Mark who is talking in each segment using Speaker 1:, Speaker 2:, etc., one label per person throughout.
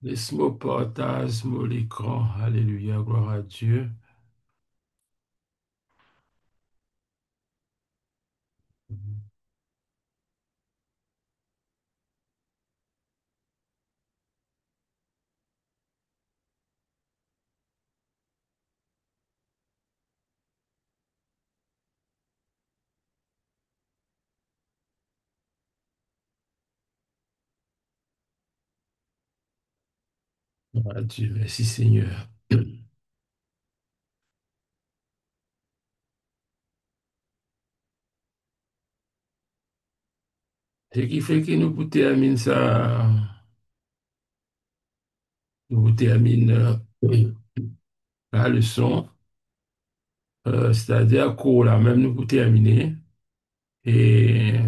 Speaker 1: Laisse-moi partage mon écran. Alléluia, gloire à Dieu. Gloire à Dieu. Merci Seigneur. Ce qui fait que nous vous termine ça, nous vous termine la leçon, c'est-à-dire cours là même nous vous terminer. Et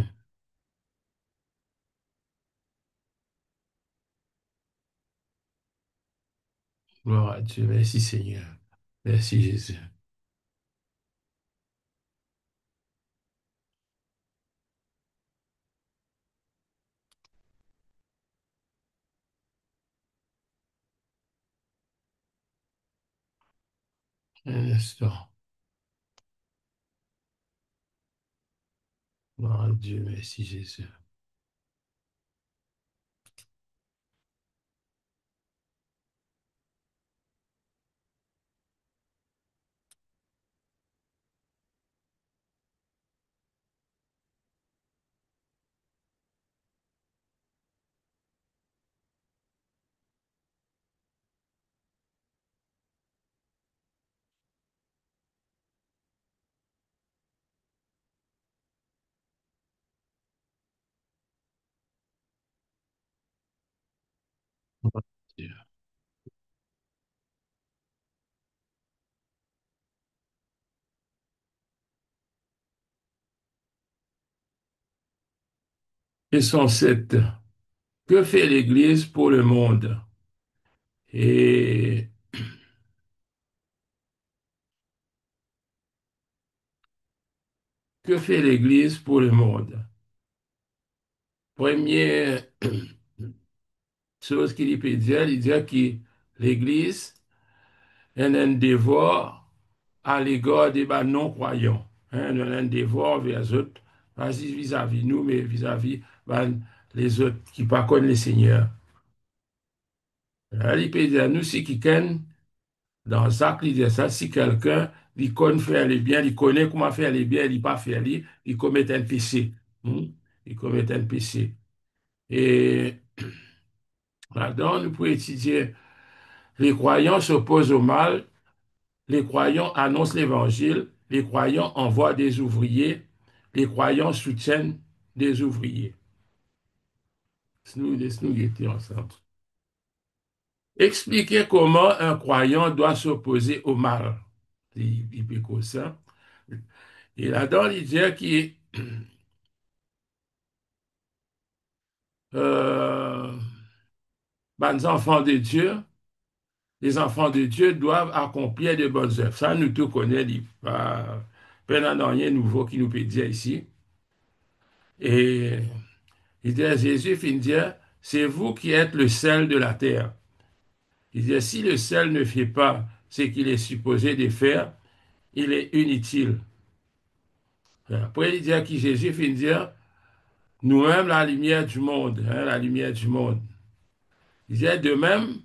Speaker 1: gloire à Dieu. Merci Seigneur. Merci Jésus. Un instant. Gloire à Dieu. Merci Jésus. Gloire à Dieu. Leçon 7. Que fait l'Église pour le monde? Et que fait l'Église pour le monde? Première chose qu'il peut dire, il dit que l'Église est un devoir à l'égard des non-croyants. Hein, un devoir vers les autres, pas vis-à-vis nous, mais vis-à-vis les autres qui ne connaissent pas le Seigneur. Là, il peut dire, nous, si quelqu'un, dans ça, il dit ça, si quelqu'un, il connaît faire le bien, il connaît comment faire le bien, il ne pas faire, il commet un péché. Hein. Il commet un péché. Et là-dedans, nous pouvons étudier les croyants s'opposent au mal, les croyants annoncent l'évangile, les croyants envoient des ouvriers, les croyants soutiennent des ouvriers. Laisse-nous guetter ensemble. Expliquer comment un croyant doit s'opposer au mal. Il peut comme ça. Et là-dedans, il dit que euh, les enfants de Dieu doivent accomplir de bonnes œuvres. Ça, nous tous connaissons. Pas rien de nouveau qui nous peut dire ici. Et il dit à Jésus, il dit, c'est vous qui êtes le sel de la terre. Il dit, si le sel ne fait pas ce qu'il est supposé de faire, il est inutile. Après, il dit à qui Jésus, il dit, nous-mêmes la lumière du monde, hein, la lumière du monde. Il dit, de même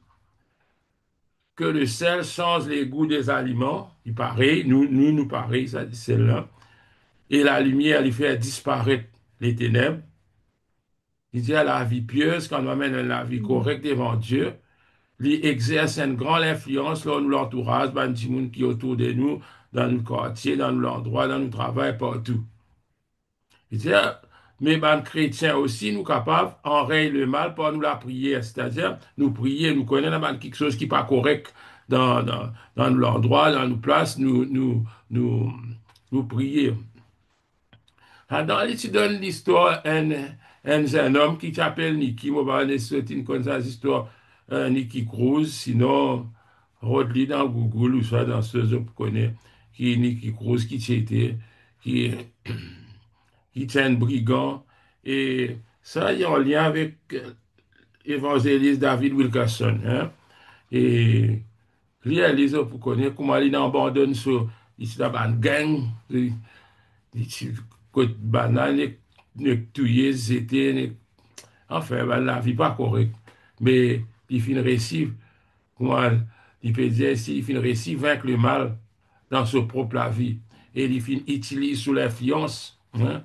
Speaker 1: que le sel change les goûts des aliments, il paraît, nous pareil, ça dit celle-là, et la lumière lui fait disparaître les ténèbres. Il dit à la vie pieuse, quand on amène la vie correcte devant Dieu, il exerce une grande influence dans l'entourage, dans les gens qui est autour de nous, dans nos quartiers, dans l'endroit, dans notre travail, partout. Il dit, mais les chrétiens aussi, nous capables d'enrayer le mal par nous la prière. C'est-à-dire, nous prier, nous connaissons quelque chose qui n'est pas correct dans l'endroit, dans nos places, nous prier. Dans tu donnes l'histoire un jeune homme qui s'appelle Nicky. Moi, je vais une comme ça, l'histoire Nicky Cruz. Sinon, Rodley dans Google ou soit dans ce que je connais, qui est Nicky Cruz, qui, qui est un brigand. Et ça, il y a un lien avec évangéliste David Wilkerson. Hein? Et lui, Elise, pour connaître comment il abandonne sur ici dans une gang, côte banane, ne tuer, c'était, enfin, ben, la vie pas correcte. Mais il finit récit, comment il peut dire ici, il finit récit vaincre le mal dans sa propre vie. Et il finit utilise sous l'influence, hein,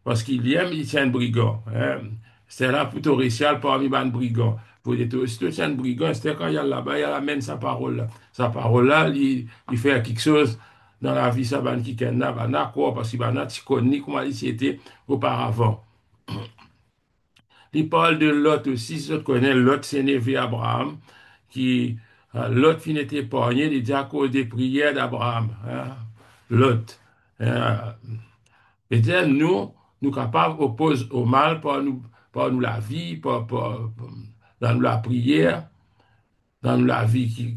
Speaker 1: parce qu'il aime, il tient un brigand. Hein. C'est là plutôt racial parmi les brigands. Pour dire, si tu tiens un brigand, c'est quand il y a là-bas, il amène sa parole là. Sa parole là, il fait quelque chose dans la vie, ça va qui kidnappe, d'accord, parce qu'il va tu connais comment il était auparavant. Il parle de Lot aussi, si tu connais Lot, c'est né Abraham, qui, Lot finit épargné, il dit à cause des prières d'Abraham. Hein. Lot. Hein. Et dire, nous capables opposer au mal par nous la vie, dans nous la prière, dans nous la vie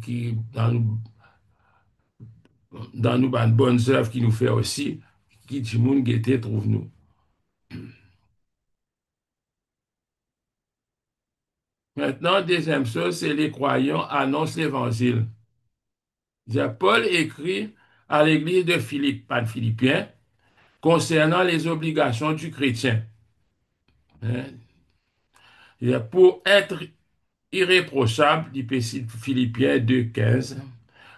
Speaker 1: dans nous ben, bonnes œuvres qui nous fait aussi, qui du monde guetté trouve nous. Maintenant, deuxième chose, c'est les croyants annoncent l'évangile. Paul écrit à l'église de Philippe, pas de Philippiens, concernant les obligations du chrétien. Hein. Pour être irréprochable, dit Philippiens 2,15,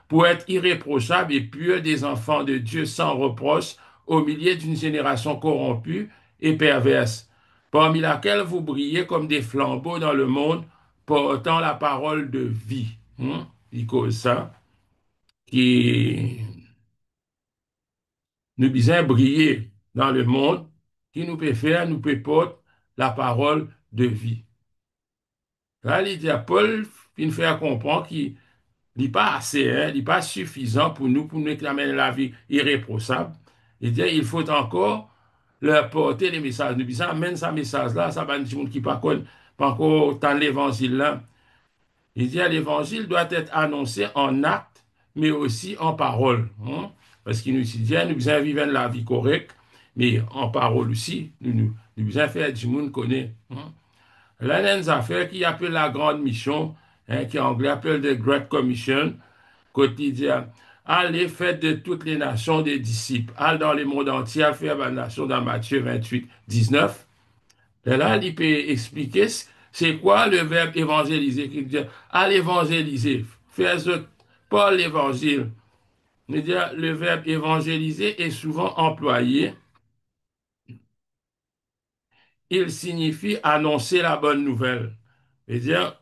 Speaker 1: pour être irréprochable et pur des enfants de Dieu sans reproche au milieu d'une génération corrompue et perverse, parmi laquelle vous brillez comme des flambeaux dans le monde, portant la parole de vie. Il cause ça, qui nous besoin briller dans le monde, qui nous peut faire, nous peut porter la parole de vie. Là, il dit à Paul, il nous fait comprendre qu'il n'est pas assez, hein, il n'est pas suffisant pour nous réclamer la vie irréprochable. Il dit, il faut encore leur porter les messages. Nous disons, amène ce message-là, ça va nous qui pas encore dans l'évangile là. Il dit, l'évangile doit être annoncé en acte, mais aussi en parole. Hein. Parce qu'il nous dit, nous besoin vivre la vie correcte, mais en parole aussi, nous besoin faire du monde connaît. Hein. Là, il y a une affaire qui appelle la grande mission, hein, qui en anglais appelle the Great Commission, quotidien. Allez, faites de toutes les nations des disciples. Allez dans le monde entier, faire la nation dans Matthieu 28, 19. Et là, il peut expliquer c'est quoi le verbe évangéliser. Il dit, allez évangéliser, faire pas l'évangile. Le verbe évangéliser est souvent employé. Il signifie annoncer la bonne nouvelle. C'est-à-dire,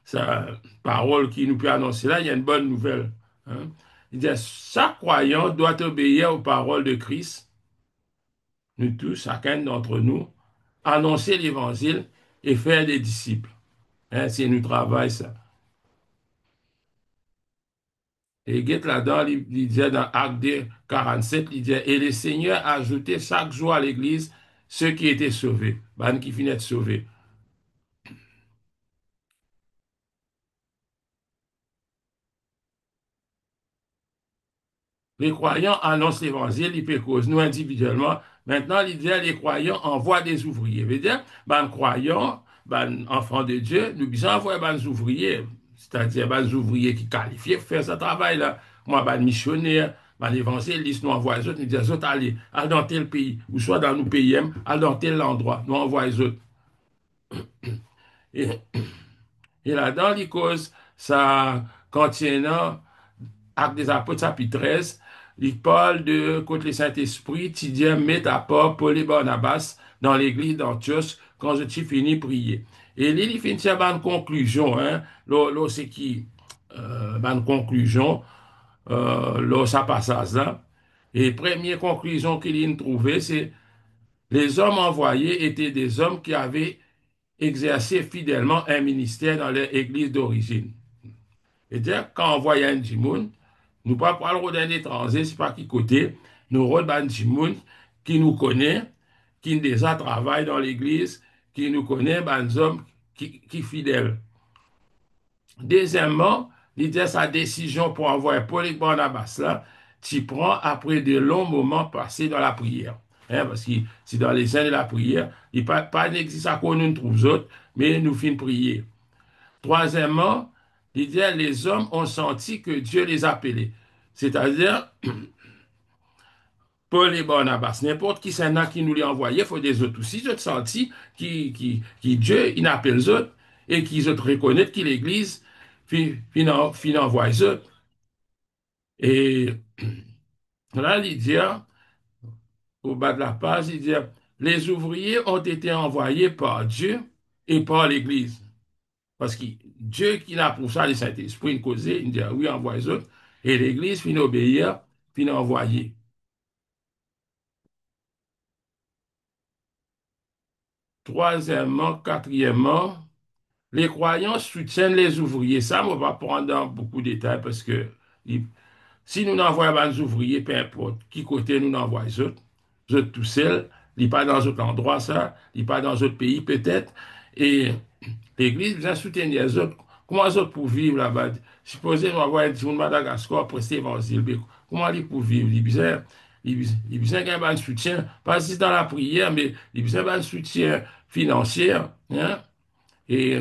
Speaker 1: sa parole qui nous peut annoncer là, il y a une bonne nouvelle. Hein. Il dit, chaque croyant doit obéir aux paroles de Christ, nous tous, chacun d'entre nous, annoncer l'évangile et faire des disciples. Hein, c'est nous travail ça. Et Guette là-dedans, il disait dans Acte 2, 47, il disait, et le Seigneur a ajouté chaque jour à l'Église ceux qui étaient sauvés, ben qui finaient de sauver. Les croyants annoncent l'évangile, ils peuvent causer nous individuellement. Maintenant, l'idée, les croyants envoient des ouvriers. Veut dire, ben, croyants, ben, enfants de Dieu, nous besoin envoyer des ouvriers, c'est-à-dire des ouvriers qui qualifiés pour faire ce travail-là. Moi, ben, missionnaire, ben, évangéliste, nous envoie les autres, nous disons, allez dans tel pays, ou soit dans nos pays, allez dans tel endroit, nous envoie les autres. Et, et là-dedans, les causes, ça, contiennent Acte des Apôtres, chapitre 13, il parle de, contre le Saint-Esprit, tu dis, mets à part Paul et Barnabas dans l'église d'Antioche quand je t'ai fini prier. Et là, il finit par une conclusion, hein, là, c'est qui, une conclusion, là, ça passe à ça. Et première conclusion qu'il a trouvée, c'est les hommes envoyés étaient des hommes qui avaient exercé fidèlement un ministère dans leur église d'origine. C'est-à-dire, quand on voit un Jimoun, nous pas parler d'un étranger, c'est pas qui côté, nous rôle un Jimoun qui nous connaît, qui déjà travaille dans l'église, qui nous connaît, des hommes qui fidèles. Deuxièmement, l'idée sa décision pour envoyer Paul et Barnabas là, tu prends après de longs moments passés dans la prière. Parce que si dans les scènes de la prière, il n'y a pas n'existe à quoi nous trouve autres, mais nous finissons prier. Troisièmement, il dit, les hommes ont senti que Dieu les appelait. C'est-à-dire, Paul et Barnabas, n'importe qui c'est là qui nous les envoyé, il faut des autres aussi, j'ai senti qui Dieu, il appelle les autres et qu'ils autres reconnaissent que l'Église, puis envoie les autres. Et là, il dit, au bas de la page, il dit, les ouvriers ont été envoyés par Dieu et par l'Église. Parce que Dieu qui a pour ça le Saint-Esprit, il causait, il dit, oui, envoie les autres. Et l'Église finit obéir, finit envoyer. Troisièmement, quatrièmement, les croyants soutiennent les ouvriers. Ça, on va prendre dans beaucoup de détails parce que si nous n'envoyons pas les ouvriers, peu importe qui côté nous n'envoie les autres tout seuls, ils ne pas dans d'autres endroits, ça, ils ne pas dans d'autres pays peut-être. Et l'Église vient soutenir les autres. Comment les autres pour vivre là-bas? Supposez nous avoir un petit monde de Madagascar pour l'évangile. Comment ils pour vivre? Ils besoin qu'il y ait un soutien, pas juste dans la prière, mais ils besoin un soutien financier. Hein? Et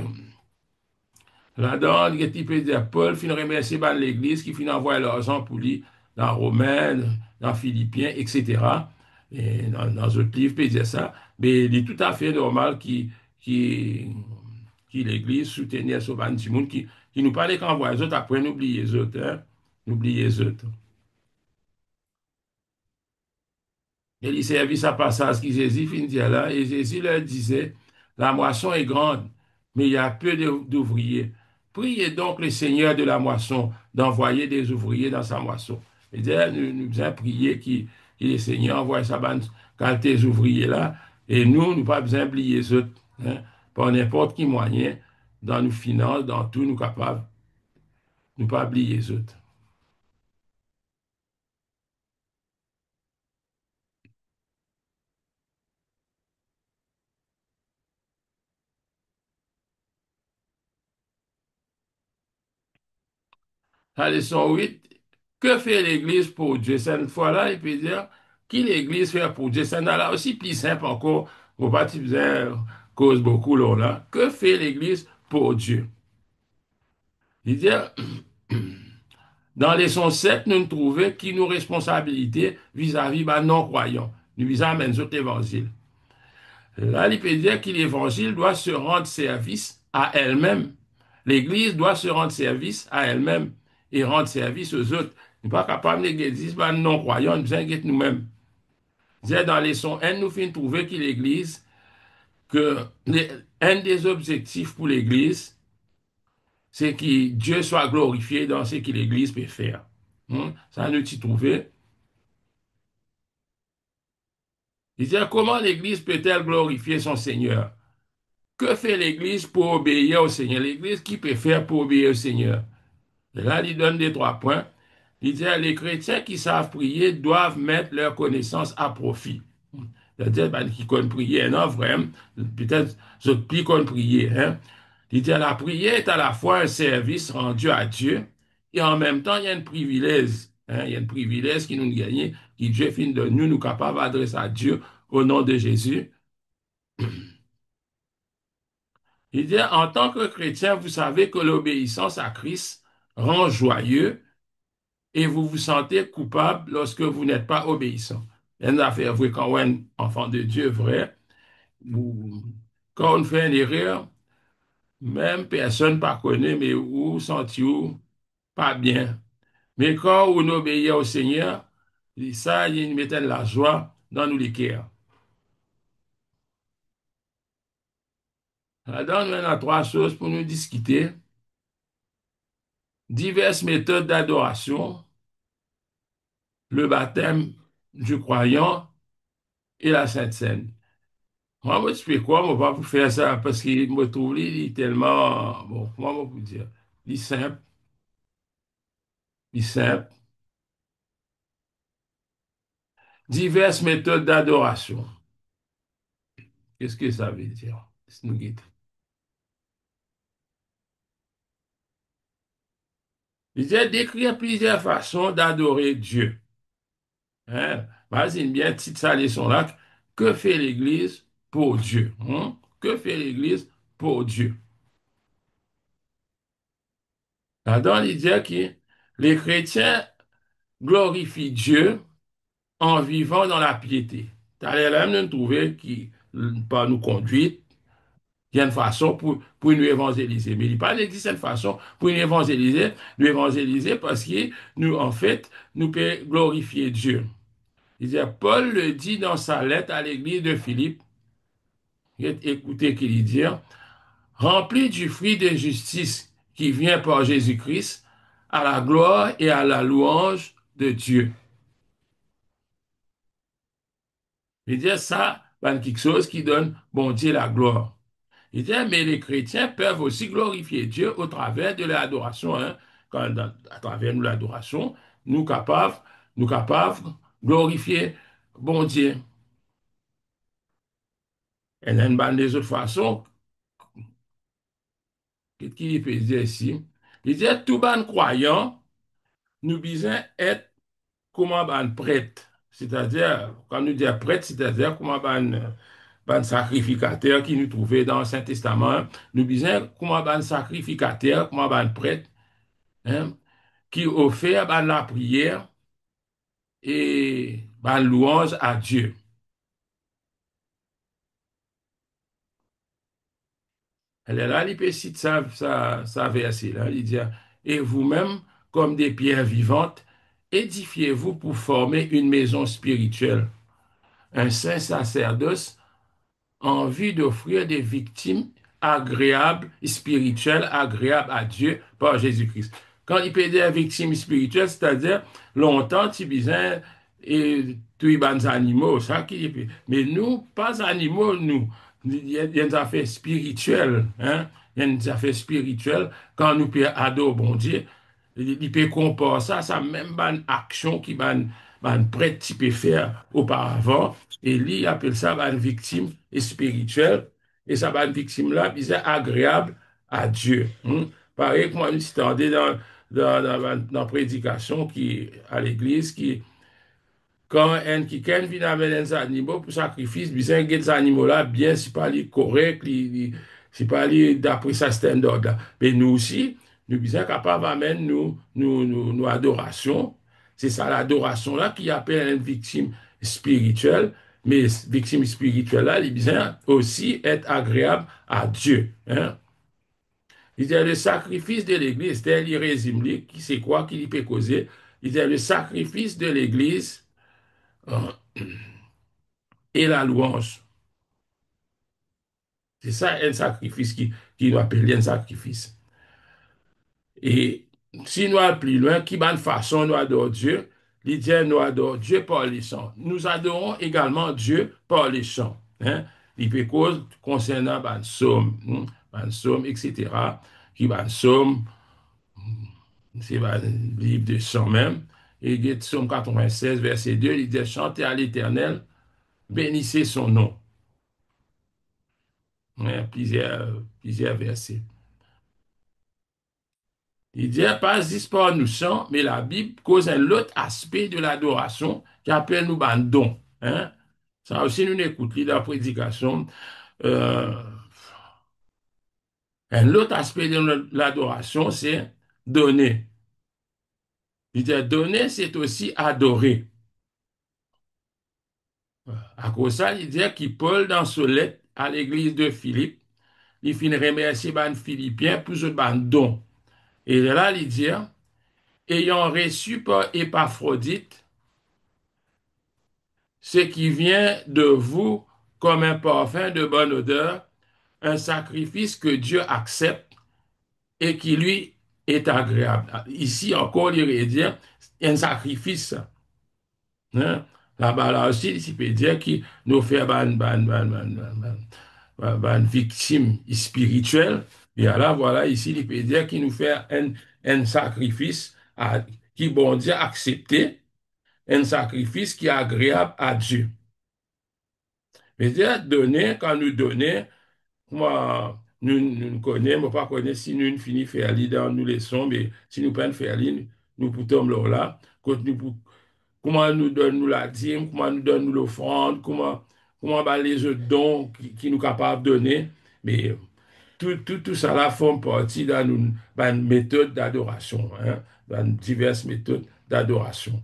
Speaker 1: là-dedans, il peut dire Paul fin remercier l'Église qui fin envoyer l'argent pour lui dans Romains, dans Philippiens, etc. Et dans d'autres livres, peut dire ça. Mais il est tout à fait normal qui, qui l'Église soutenir ce petit monde qui nous parle qu'envoie les autres, après n'oubliez les autres. Hein? N'oubliez les autres. Et il servit sa passage qui Jésus finit dire là, et Jésus leur disait, la moisson est grande, mais il y a peu d'ouvriers. Priez donc le Seigneur de la moisson d'envoyer des ouvriers dans sa moisson. Et dire, nous devons prier que le Seigneur envoie sa bande qualité ouvriers là, et nous pas besoin d'oublier les autres, hein, par n'importe quel moyen, dans nos finances, dans tout, nous capables, nous pas oublier les autres. La leçon 8, que fait l'Église pour Dieu? Cette fois-là, il peut dire, qui l'Église fait pour Dieu? C'est là aussi plus simple encore, pour pas que cause beaucoup là. Que fait l'Église pour Dieu? Il dit, dans les leçon 7, nous trouvons qui nous responsabilité vis-à-vis des non-croyants. Nous visons à amener autres évangile. Là, il peut dire que l'évangile doit se rendre service à elle-même. L'Église doit se rendre service à elle-même et rendre service aux autres. Nous ne sommes pas capables de l'Église, non-croyants, nous inquiète nous-mêmes. Dans les leçons 1, nous finissons trouver que l'Église, que un des objectifs pour l'Église, c'est que Dieu soit glorifié dans ce que l'Église peut faire. Ça nous y trouver. Il dit, comment l'Église peut-elle glorifier son Seigneur? Que fait l'Église pour obéir au Seigneur? L'Église, qui peut faire pour obéir au Seigneur? Et là, il donne des trois points. Il dit, les chrétiens qui savent prier doivent mettre leur connaissance à profit. C'est-à-dire, qui connaissent prier, non, vraiment, peut-être, ceux qui connaissent prier, hein. Il dit, la prière est à la fois un service rendu à Dieu et en même temps, il y a un privilège, hein, il y a un privilège qui nous gagne, qui Dieu finit de nous, nous capables d'adresser à Dieu au nom de Jésus. Il dit, en tant que chrétien, vous savez que l'obéissance à Christ rend joyeux et vous vous sentez coupable lorsque vous n'êtes pas obéissant. Il y a une affaire, vous, quand on est un enfant de Dieu vrai, quand on fait une erreur, même personne pas connaît, mais vous sentez-vous pas bien. Mais quand on obéit au Seigneur, ça, il met la joie dans nos cœurs. Là-dedans, nous avons trois choses pour nous discuter. Diverses méthodes d'adoration, le baptême du croyant et la Sainte Seine. Moi, je explique quoi, moi, pas pour faire ça, parce qu'il me trouve, il est tellement, bon, comment on peut dire, il est simple. Diverses méthodes d'adoration. Qu'est-ce que ça veut dire? Il dit décrire plusieurs façons d'adorer Dieu. Hein? Imagine bien, titre ça leçon là, que fait l'Église pour Dieu? Hein? Que fait l'Église pour Dieu? Là-dedans, il dit que les chrétiens glorifient Dieu en vivant dans la piété. C'est-à-dire, là, nous trouver qui, par nous conduire, il y a une façon pour nous évangéliser. Mais il pas existe une façon pour nous évangéliser parce que nous, en fait, nous pouvons glorifier Dieu. Il dit, Paul le dit dans sa lettre à l'église de Philippe, écoutez qu'il dit, rempli du fruit de justice qui vient par Jésus-Christ, à la gloire et à la louange de Dieu. Il dit ça, c'est quelque chose qui donne bon Dieu la gloire. Il dit, mais les chrétiens peuvent aussi glorifier Dieu au travers de l'adoration. Hein. À travers nous l'adoration, nous capables glorifier bon Dieu. Et il y a une bande des autres façons, qu'est-ce qu'il peut dire ici? Il dit, tout ban croyant, nous besoin être comme un prêtre. C'est-à-dire, quand nous disons prêtre, c'est-à-dire comme un sacrificateur qui nous trouvait dans le Saint-Testament. Nous disons comme un sacrificateur, comme un prêtre, hein, qui offre la prière et la louange à Dieu. Elle est là, il peut citer ça verset là. Il dit, et vous-même, comme des pierres vivantes, édifiez-vous pour former une maison spirituelle, un saint sacerdoce en vue d'offrir des victimes agréables, spirituelles, agréables à Dieu par Jésus-Christ. Quand il peut dire victime spirituelle, c'est-à-dire longtemps, tu disais, et tous les animaux, ça qui mais nous, pas animaux, nous. Il y a des affaires spirituelles, hein? Il y a des affaires spirituelles quand nous pouvons adorer bon Dieu. Il peut comparer ça même bonne action qui ban prêtre qui peut faire auparavant. Et lui, il appelle ça une victime spirituelle. Et ça, une victime là, c'est agréable à Dieu. Hein? Pareil que moi, je suis dans la prédication qui, à l'église qui quand un qui vient avec des animaux pour sacrifice, besoin de ces animaux-là, bien, c'est pas les correct, c'est pas les d'après sa standard là. Mais nous aussi, nous sommes capables d'amener nous adoration. C'est ça l'adoration là qui appelle une victime spirituelle. Mais victime spirituelle là, il besoin aussi être agréable à Dieu. Hein? Il dit le sacrifice de l'Église, c'est l'irrésible, qui c'est quoi qui peut causer. Il dit le sacrifice de l'Église et la louange. C'est ça un sacrifice qui nous appelle un sacrifice. Et si nous allons plus loin, qui bonne façon nous adorons Dieu, il dit nous adorons Dieu par les chants. Nous adorons également Dieu par les chants. Hein? Il peut cause concernant un psaume, etc. Qui un psaume, c'est un livre de chants même. Et il dit psaume 96, verset 2, il dit chantez à l'Éternel, bénissez son nom. Hein? Plusieurs versets. Il dit pas juste par nous chants, mais la Bible cause un autre aspect de l'adoration qui appelle nous un don. Hein? Ça aussi, nous écoutons dans la prédication. Euh, un autre aspect de l'adoration, c'est donner. Il dit donner, c'est aussi adorer. À cause de ça, il dit qu'il Paul, dans ce lettre à l'église de Philippe, il finit remercier les Philippiens pour ce don. Et là, il dit, ayant reçu par Épaphrodite, ce qui vient de vous comme un parfum de bonne odeur, un sacrifice que Dieu accepte et qui lui est agréable. Ici encore, il veut dire un sacrifice. Hein? Là-bas, là aussi, il peut dire qu'il nous fait une victime spirituelle. Et là, voilà, ici, il peut dire qu'il nous fait un sacrifice qui, bon Dieu, accepté, un sacrifice qui est agréable à Dieu. Mais dire donner, quand nous donnons, moi, nous connaissons, mais pas connaître si nous finissons faire dans nous laissons, mais si nous prenons faire nous poutons là, quand nous comment nous donne nous la dîme, comment nous donne nous l'offrande, comment bah, les autres dons qui nous capables de donner. Mais tout ça là forme partie d'une méthode d'adoration, hein, dans diverses méthodes d'adoration.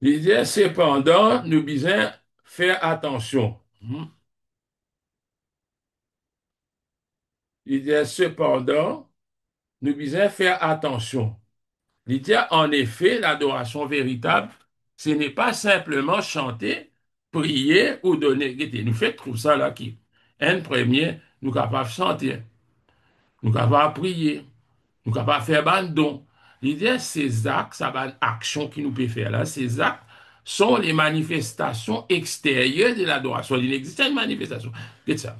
Speaker 1: L'idée, cependant, nous disons faire attention. L'idée, cependant, nous disons faire attention. L'idée, en effet, l'adoration véritable, ce n'est pas simplement chanter, prier ou donner. Regardez, nous fait trouver ça là qui. Un premier, nous capables de chanter, nous capables de prier, nous capables de faire un don. L'idée, ces actes, ça va action qui nous peut faire là, ces actes sont les manifestations extérieures de l'adoration. Il existe une manifestation. Regardez ça.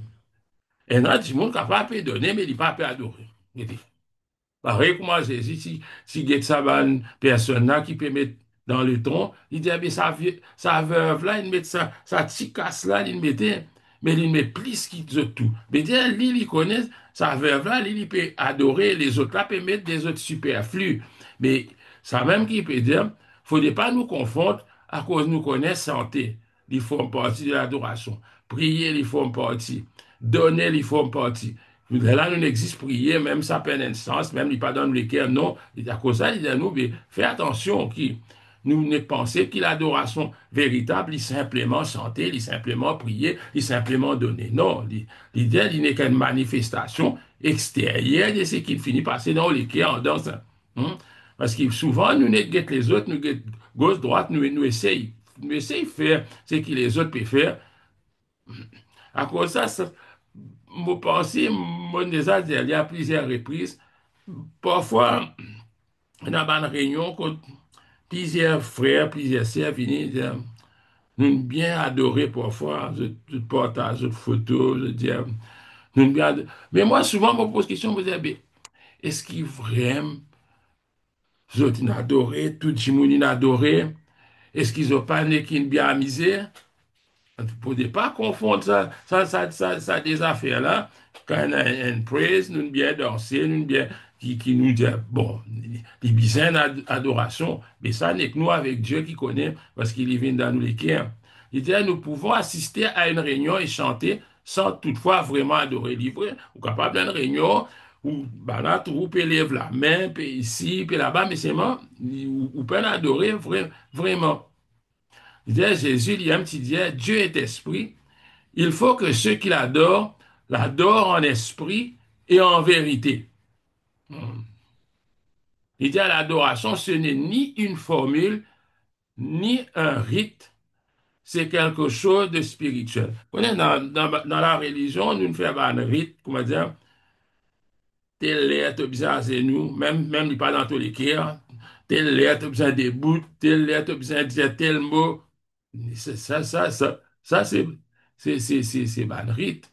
Speaker 1: Un autre, du monde capable de donner, mais il n'est pas capable d'adorer. Regardez. Pareil que moi, si get ça, personne là qui peut mettre dans le tronc, il dit, ah, ben, ça veuve là, il met ça, ça petit casse là, il mettait, mais il met plus qu'il de tout. Mais dire, lui, il connaît, ça veuve là, lui, il peut adorer, les autres là, peut mettre des autres superflus. Mais ça même qui peut dire, faudrait pas nous confondre à cause nous connaissent santé. Ils font partie de l'adoration. Prier, ils font partie. Donner, ils font partie. Là, nous n'existe prier, même ça peine un sens, même il pas dans le cœur, non. Et à cause de ça, il dit à nous, mais fais attention, qui nous ne pensons que l'adoration véritable, il simplement chanter, il simplement prier, il simplement donner. Non, l'idée, il n'est qu'une manifestation extérieure de ce qui finit par passer dans le cœur en dansant. Hein? Parce que souvent, nous ne guettons les autres, nous guettons gauche, droite, nous essayons de faire ce que les autres peuvent faire. À cause de ça, mon pensée, mon déjà dit, il y a plusieurs reprises. Parfois, dans une réunion, quand plusieurs frères, plusieurs sœurs viennent dire, nous bien adoré parfois, je partage de photos, je dis, nous bien mais moi, souvent, je me pose la question, je me dis, est-ce qu'ils vraiment, ils ont adoré, tout le monde a adoré, est-ce qu'ils n'ont pas né qui bien amusé? Vous ne pouvez pas confondre ça des affaires-là. Quand on a une praise, nous bien danser, nous bien qui nous dit, bon, les bisins d'adoration, mais ça n'est que nous avec Dieu qui connaît, parce qu'il vient dans nous les cœurs. Il dit, nous pouvons assister à une réunion et chanter sans toutefois vraiment adorer. Livré, ou capable d'une réunion où bah, là, tout peut lever la main, puis ici, puis là-bas, mais c'est moi, ou peut adorer vraiment. Il disait, Jésus, il y a un petit disait, Dieu est esprit. Il faut que ceux qui l'adorent en esprit et en vérité. Il dit, l'adoration, ce n'est ni une formule, ni un rite, c'est quelque chose de spirituel. Vous connaissez, dans la religion, nous ne faisons pas un rite, comment dire, tel est besoin de nous, même pas dans tous les cas, tel est besoin des bouts, tel est besoin de dire tel mot. Ça, c'est un rite.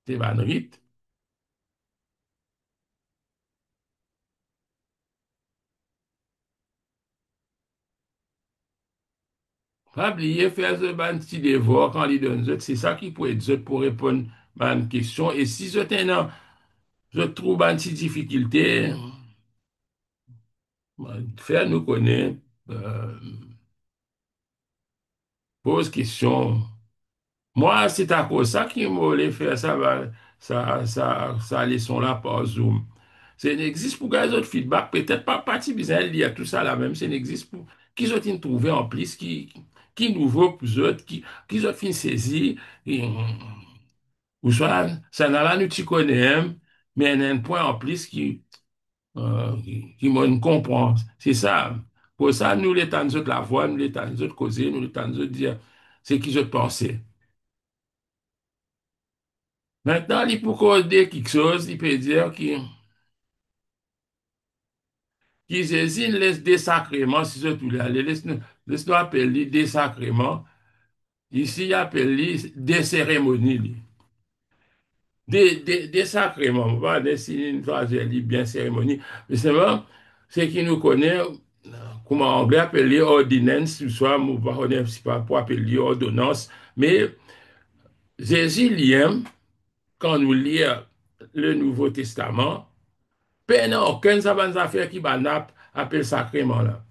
Speaker 1: C'est un rite. Pas oublier faire ce ban petit devoir quand il donne zot, c'est ça qui peut être zot pour répondre à une question. Et si zot non, je trouve une petite difficulté, faire nous connaître, euh, pose question. Moi, c'est à cause de ça qui m'a voulu faire ça, ça leçon là par Zoom. Ça n'existe pour gars autres feedback, peut-être pas partie bizarre, il y a tout ça là même, ça n'existe pour qui ont trouvé en plus, qui nouveau pour eux, qui ont fin saisi, ou soit, ça n'a là, nous t'y connaissons, mais il y a un point en plus qui me comprend. C'est ça. Pour ça, nous, les temps de la voix, nous, les temps de causer, nous, les temps de dire ce qu'ils ont pensé. Maintenant, il peut dire quelque chose, il peut dire qu'ils hésitent les désacrements, si c'est tout là. Laisse-nous appeler des sacrements. Ici, il appelle des cérémonies. Des sacrements. On va dessiner une phrase bien cérémonie. Mais c'est vraiment, c'est qui nous connaît, comment en anglais appeler ordinance, soit, on va pas pour appeler ordonnance. Mais Jésus, il aime quand nous lisons le Nouveau Testament, il n'y a aucune affaire qui va appelle sacrement là.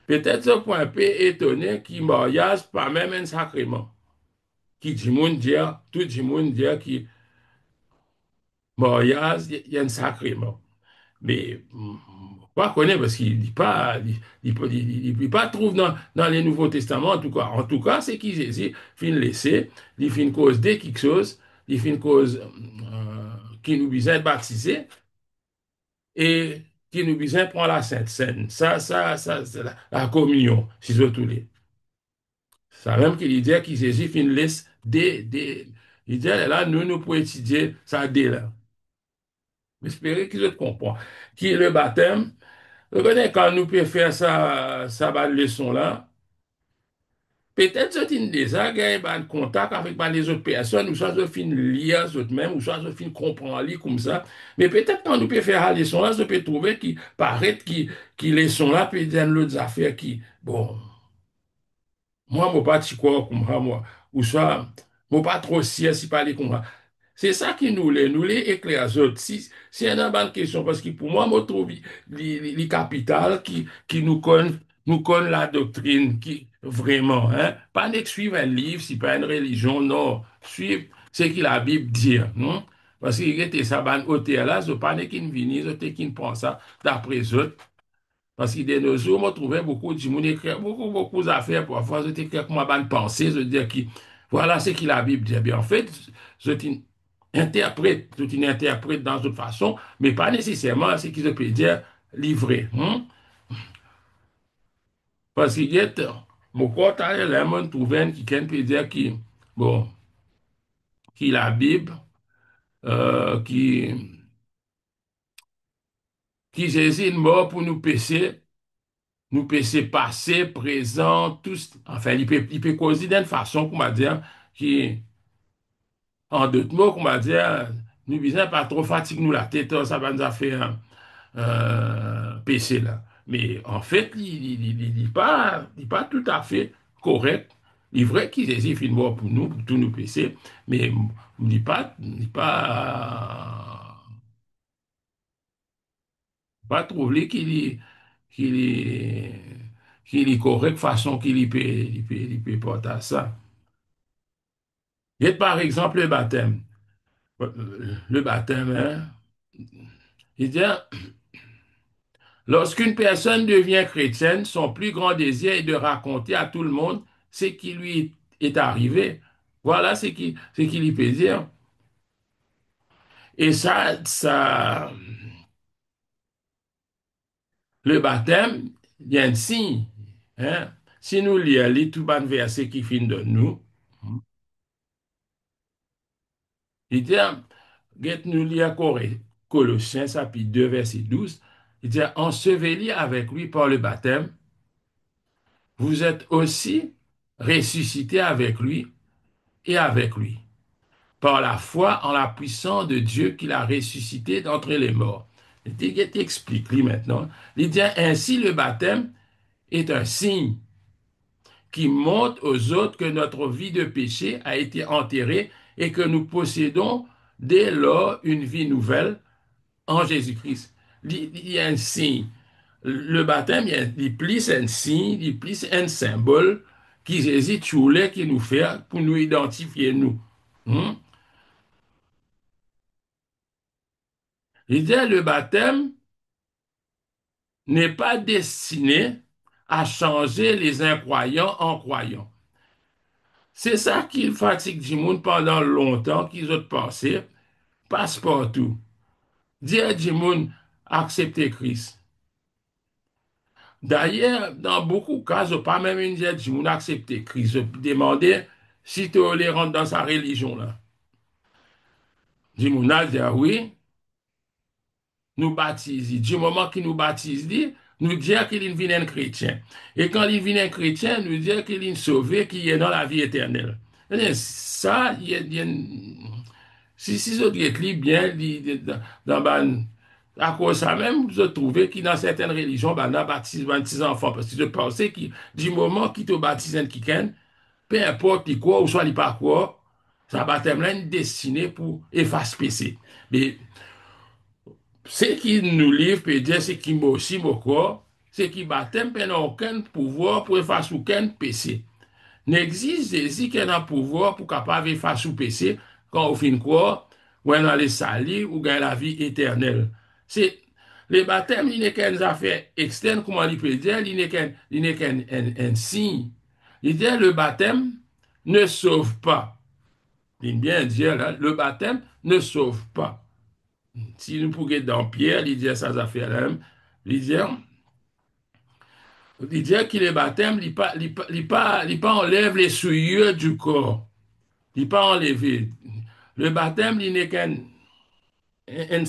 Speaker 1: Peut-être ce point peu étonné qui mariage pas même un sacrement. Qui dit moun dire, tout dit moun dire qui mariage, il y a un sacrement. Mais pas connaît parce qu'il dit pas, il pas trouve dans les Nouveaux Testaments en tout cas. En tout cas, c'est qui Jésus fin laisser, il fin cause de quelque chose, il fin cause qui nous besoin de baptiser et qui nous besoin de prendre la Sainte Seine. Ça, c'est la communion, si je tous les. Ça même qu'il dit que Jésus fin laisse il dit là, nous pouvons étudier ça dès là. J'espère qu'ils comprennent. Qui est le baptême? Regardez, quand nous pouvons faire ça leçon-là, peut-être que c'est déjà gagné un contact avec les autres personnes, ou soit je fin lire eux mêmes, ou soit je fin comprendre lire comme ça. Mais peut-être quand nous pouvons faire la leçon-là, je peux trouver qui paraît qui leçon-là peut dire l'autre affaire qui, bon, moi, je ne pas quoi comme ça, moi, ou soit, je ne pas trop si parler comme ça. C'est ça qui nous les éclaire autres. Si y a une bonne question, parce que pour moi, je trouve les capitales qui nous connaissent la doctrine, qui vraiment, hein, pas de suivre un livre, si pas une religion, non, suivre ce que la Bible dit, non? Parce qu'il était ça, ban hôtel là, je pas qui ne viennent, je qui ne prend ça d'après eux. Parce que de nos jours, on trouvait beaucoup de gens écrire beaucoup d'affaires. Parfois, je t'écris comme une pensée, je dire que voilà ce que la Bible dit. Bien, en fait, je interprète dans une façon, mais pas nécessairement ce que je peux dire livré. Hein? Parce qu'il y a, mon corps, là, on trouve qui peut dire que, bon, qui la Bible, qui Jésus est mort pour nous péchés passés, présents, tous, enfin, il peut causer d'une façon, comment dire, qui, en d'autres mots, comment dire, nous besoin pas trop fatiguer nous la tête, ça va nous faire péché là. Mais en fait, il pas tout à fait correct. Il est vrai qu'il Jésus est mort pour nous, pour tous nos péchés, mais pas trouver qu'il est, qu'il est correct façon il peut porter à ça. Et par exemple le baptême. Le baptême, hein, il dit, lorsqu'une personne devient chrétienne, son plus grand désir est de raconter à tout le monde ce qui lui est arrivé. Voilà ce qu'il peut dire. Et le baptême, il y a un signe. Hein. Si nous lisons tout le verset qui finit de nous, il dit, nous lire Colossiens chapitre 2, verset 12, il dit, enseveli avec lui par le baptême, vous êtes aussi ressuscités avec lui et avec lui, par la foi en la puissance de Dieu qui l'a ressuscité d'entre les morts. Il explique lui maintenant. Il dit ainsi le baptême est un signe qui montre aux autres que notre vie de péché a été enterrée et que nous possédons dès lors une vie nouvelle en Jésus-Christ. Il y a un signe. Le baptême, il plus un signe, il plus un symbole qui Jésus voulait qu'il nous fait pour nous identifier nous. Hein? Il dit le baptême n'est pas destiné à changer les incroyants en croyants. C'est ça qui fatigue du monde pendant longtemps, qu'ils ont pensé, passe partout. Dire du monde accepter Christ. D'ailleurs, dans beaucoup de cas, je pas même une dire du monde accepter Christ. Je demandais si tu les rentrer dans sa religion là. Du monde a dit oui, nous baptise. Du moment qu'il nous baptise, nous dire qu'il est un chrétien. Et quand il vient un chrétien, nous dire qu'il est sauvé, qu'il est dans la vie éternelle. Et ça, si je dis bien, à cause de ça même, je trouvais que dans certaines religions, on baptise un petits enfants. Parce que je pensais que du moment qu'il te baptise un quelqu'un, peu importe quoi, ou soit il pas quoi, Ça baptême là est destiné pour effacer péché. Mais ce qui nous livre, peut dire, c'est qui m'a aussi mon corps, c'est qui baptême n'a aucun pouvoir pour effacer aucun péché. N'existe Jésus qui a un pouvoir pour capable d'effacer le péché quand on finit quoi, ou dans les salis ou dans la vie éternelle. C'est le baptême, il n'est qu'une affaire externe, comment il peut dire, il n'est qu'un un signe. Il dit le baptême ne sauve pas. Il bien dire là, le baptême ne sauve pas. Si nous pouvions dans Pierre, il dit ça, ça fait là, il dit que le baptême, il pas enlève les souillures du corps. Il pas enlevé. Le baptême, il n'est qu'un un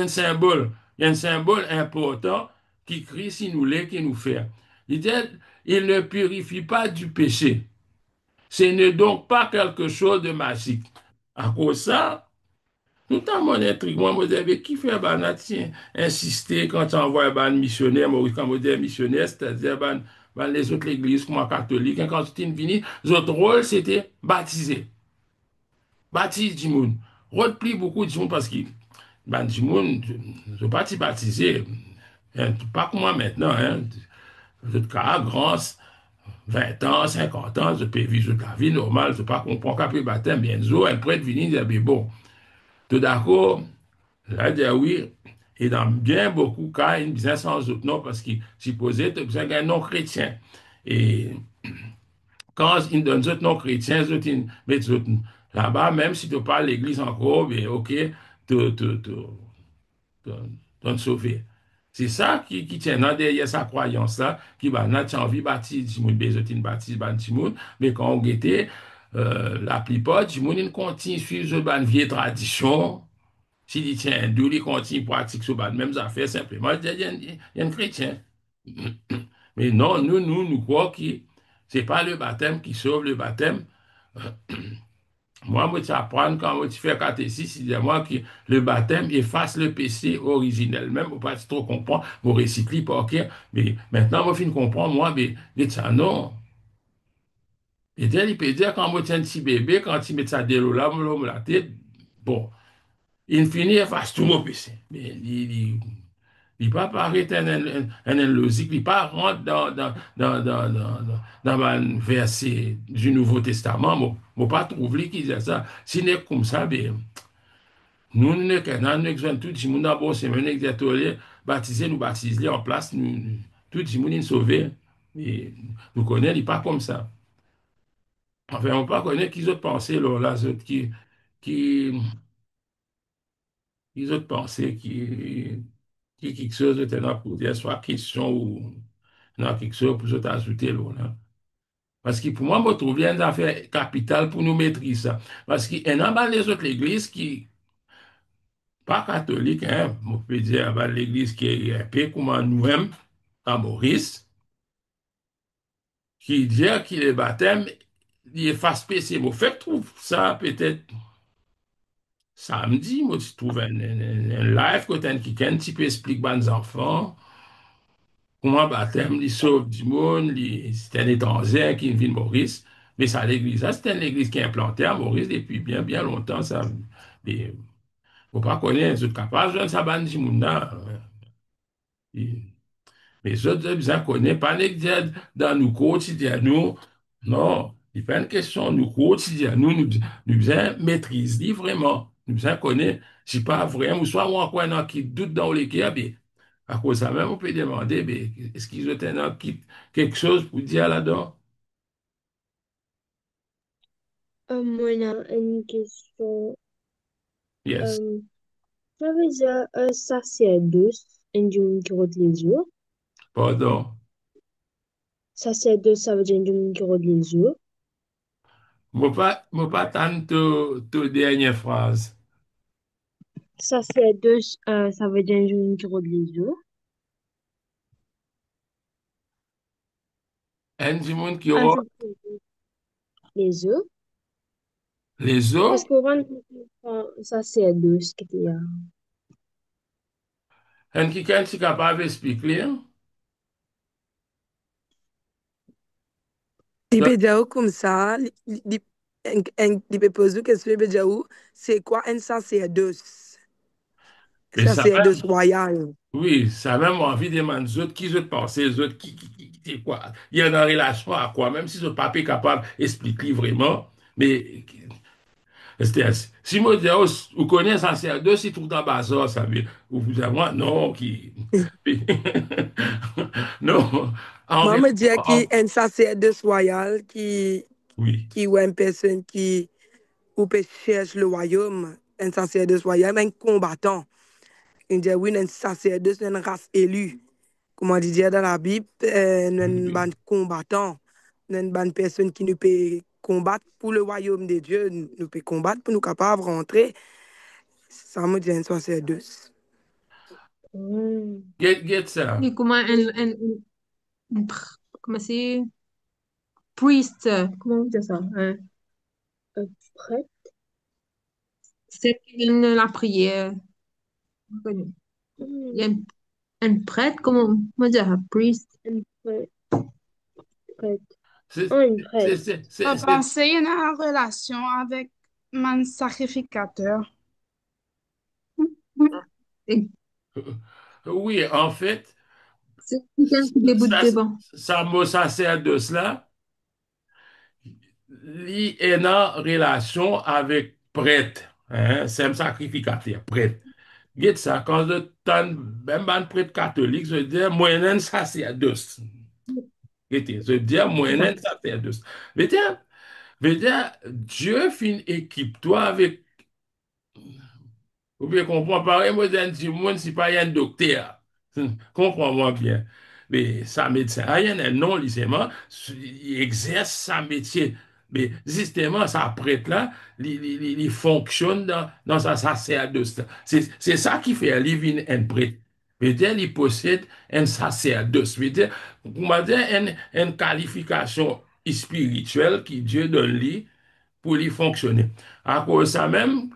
Speaker 1: symbole. Il y a un symbole important qui Christ il nous l'est, qui nous fait. Il dit, il ne purifie pas du péché. Ce n'est donc pas quelque chose de magique. À cause de ça, tout à mon intrigue, moi, je me dis, qui fait banat, tiens, insister quand tu envoies un missionnaire, moi, quand je dis missionnaire, c'est-à-dire les autres églises, comme catholiques, hein, quand tu es venu, notre rôle, c'était baptiser. Baptise du monde. Replie beaucoup de monde parce que du monde, je ne pas baptiser. Hein, pas comme moi maintenant. Hein. Je suis grand, 20 ans, 50 ans, je peux vivre la vie normale. Je ne pas comprendre qu'après le baptême, bien sûr, elle pourrait venir dire, mais bon, tout d'accord, là, dire oui. Et dans bien beaucoup de cas, il besoin sans autre nom parce qu'il supposait tu as besoin d'un non chrétien. Et quand ils donnent autres non chrétiens, ils mettent là-bas, même si tu parles l'église encore, bien, ok, te sauver. C'est ça qui tient derrière sa croyance-là, qui va n'a envie de baptiser, du monde, besoin baptise, mais quand on guette, la plupart du monde, ils continuent à suivre une vieille tradition. S'il dit, tiens, d'où ils continuent à pratiquer ce même affaire, simplement, il y a un chrétien. Mais non, nous croyons que ce n'est pas le baptême qui sauve le baptême. Moi, je apprends quand je fais catéchisme, il moi que le baptême efface le péché originel. Même, pour pas trop comprendre, je recycle pas, ok. Mais maintenant, je finis de comprendre, moi, mais, ça, non. Et dès il peut dire, quand je tiens un petit bébé, quand il met ça de l'eau là, la tête, bon, il finit, efface tout mon péché. Mais il pas paraître un logique, il pas rentre dans un verset du Nouveau Testament, je ne pas trouver qui dit ça. Si n'est comme ça, ben, nous, nous, nous, tout le monde d'abord, c'est nous qui baptisé, nous baptiser en place, tout le monde est sauvé. Et nous connaissons, il n'est pas comme ça. Enfin, on ne pas connaître qui autres pensées, là, là, autres qui, qui autres pensées, qui quelque chose de là pour dire, soit question ou non, quelque chose pour autres ajouter, là, là. Parce que pour moi, je trouve une affaire capitale pour nous maîtriser ça. Parce qu'il y a les autres églises qui, pas catholiques, hein, on peut dire, l'église qui est un peu comme nous-mêmes, à Maurice, qui dit qu'il est baptême, il est face péché. Moi, fait, trouve ça peut-être samedi, moi, tu trouves un live, quand quelqu'un qui peut expliquer aux enfants comment baptême, il sauve du monde, c'est un étranger qui vient de Maurice. Mais ça, l'église, ça, c'est une église qui est implantée à Maurice depuis bien, bien longtemps. Ça, mais, faut pas connaître, c'est capable de ça, du monde là. Mais les autres, ils ne connaissent pas les dans nous quotidiens, nous. Non, il pas une question, nous quotidiens, nous besoin maîtriser vraiment. Nous besoin connaître, si pas vraiment, ou soit on a un qui doute dans les cas, mais à cause de ça même, on peut demander, mais est-ce qu'ils ont quelque chose pour dire là-dedans?
Speaker 2: Moi, j'ai une question.
Speaker 1: Yes.
Speaker 2: Euh, Ça veut dire sacerdoce, un monde qui rote les yeux.
Speaker 1: Pardon.
Speaker 2: Sacerdoce, ça veut dire un monde qui rote les yeux.
Speaker 1: Moi pas tant ta dernière phrase.
Speaker 2: Sacerdoce, ça veut dire un monde qui rote les yeux.
Speaker 1: Un du monde qui
Speaker 2: Ah,
Speaker 1: aura
Speaker 2: les yeux.
Speaker 1: les
Speaker 2: Est-ce
Speaker 1: os,
Speaker 2: qu'on va nous sacerdoce qui est là?
Speaker 1: un qui est capable d'expliquer.
Speaker 3: Li pe di a ou kom sa, il peut poser une question, il peut dire, c'est quoi un sacerdoce?
Speaker 1: Mais ça
Speaker 3: Sacerdoce
Speaker 1: même,
Speaker 3: royal.
Speaker 1: oui, ça même envie de demander aux autres qui je pense, les autres c'est quoi? Il y a une relation à quoi? Même si ce pas capable d'expliquer vraiment, mais c'est-à-dire, si moi dis, oh, vous connaissez un sacerdoce, il trouve dans le bazar, ça veut dire, vous vous dites, moi, non, qui, non, en
Speaker 3: Moi, me
Speaker 1: réalité,
Speaker 3: dit qu'il un sacerdoce royal
Speaker 1: oui.
Speaker 3: qui ou une personne qui ou peut chercher le royaume, un sacerdoce royal, un combattant. Il dit, oui, un sacerdoce, une race élue. Comme on dit dans la Bible, une bande combattant, une bande personne qui nous peut combattre pour le royaume de Dieu, nous peut combattre pour nous capables de rentrer. Ça me dit un sacerdoce.
Speaker 2: Hmm.
Speaker 1: Get ça.
Speaker 4: Et comment comment c'est priest, comment on dit ça?
Speaker 2: Prêtre,
Speaker 4: C'est qui donne la prière. Il y a
Speaker 2: hmm,
Speaker 4: un prêtre, comment dire, un priest.
Speaker 2: une prêtre, prêtre.
Speaker 1: C'est,
Speaker 2: Oh, une
Speaker 1: c'est,
Speaker 2: prêtre.
Speaker 1: c'est,
Speaker 5: Je
Speaker 1: c'est, c'est-
Speaker 5: pensais qu'il y a une relation avec mon sacrificateur.
Speaker 4: Et
Speaker 1: oui, en fait,
Speaker 4: c'est quelqu'un qui débute
Speaker 1: ça,
Speaker 4: devant.
Speaker 1: ça mot sacerdoce là, il est en relation avec prêtre, hein, c'est un sacrificateur, prêtre. Get ça, quand je t'en, même un prêtre catholique, je dis, moyen sacerdoce. Get, je dis, moyen sacerdoce. Veut dire, Dieu fin équipe toi avec. Vous pouvez comprendre, pareil, moi, j'ai dit, moi, si pas un docteur. Comprends-moi bien. Mais ça médecin, rien un non lycément, il exerce sa métier. Mais justement, ça prête là, il fonctionne dans sa sacerdoce. C'est ça qui fait un living un prêtre. Veut-dire, il possède un sacerdoce. Veut-dire, comment dire, une qualification spirituelle qui Dieu donne lui pour lui fonctionner. À cause de ça même,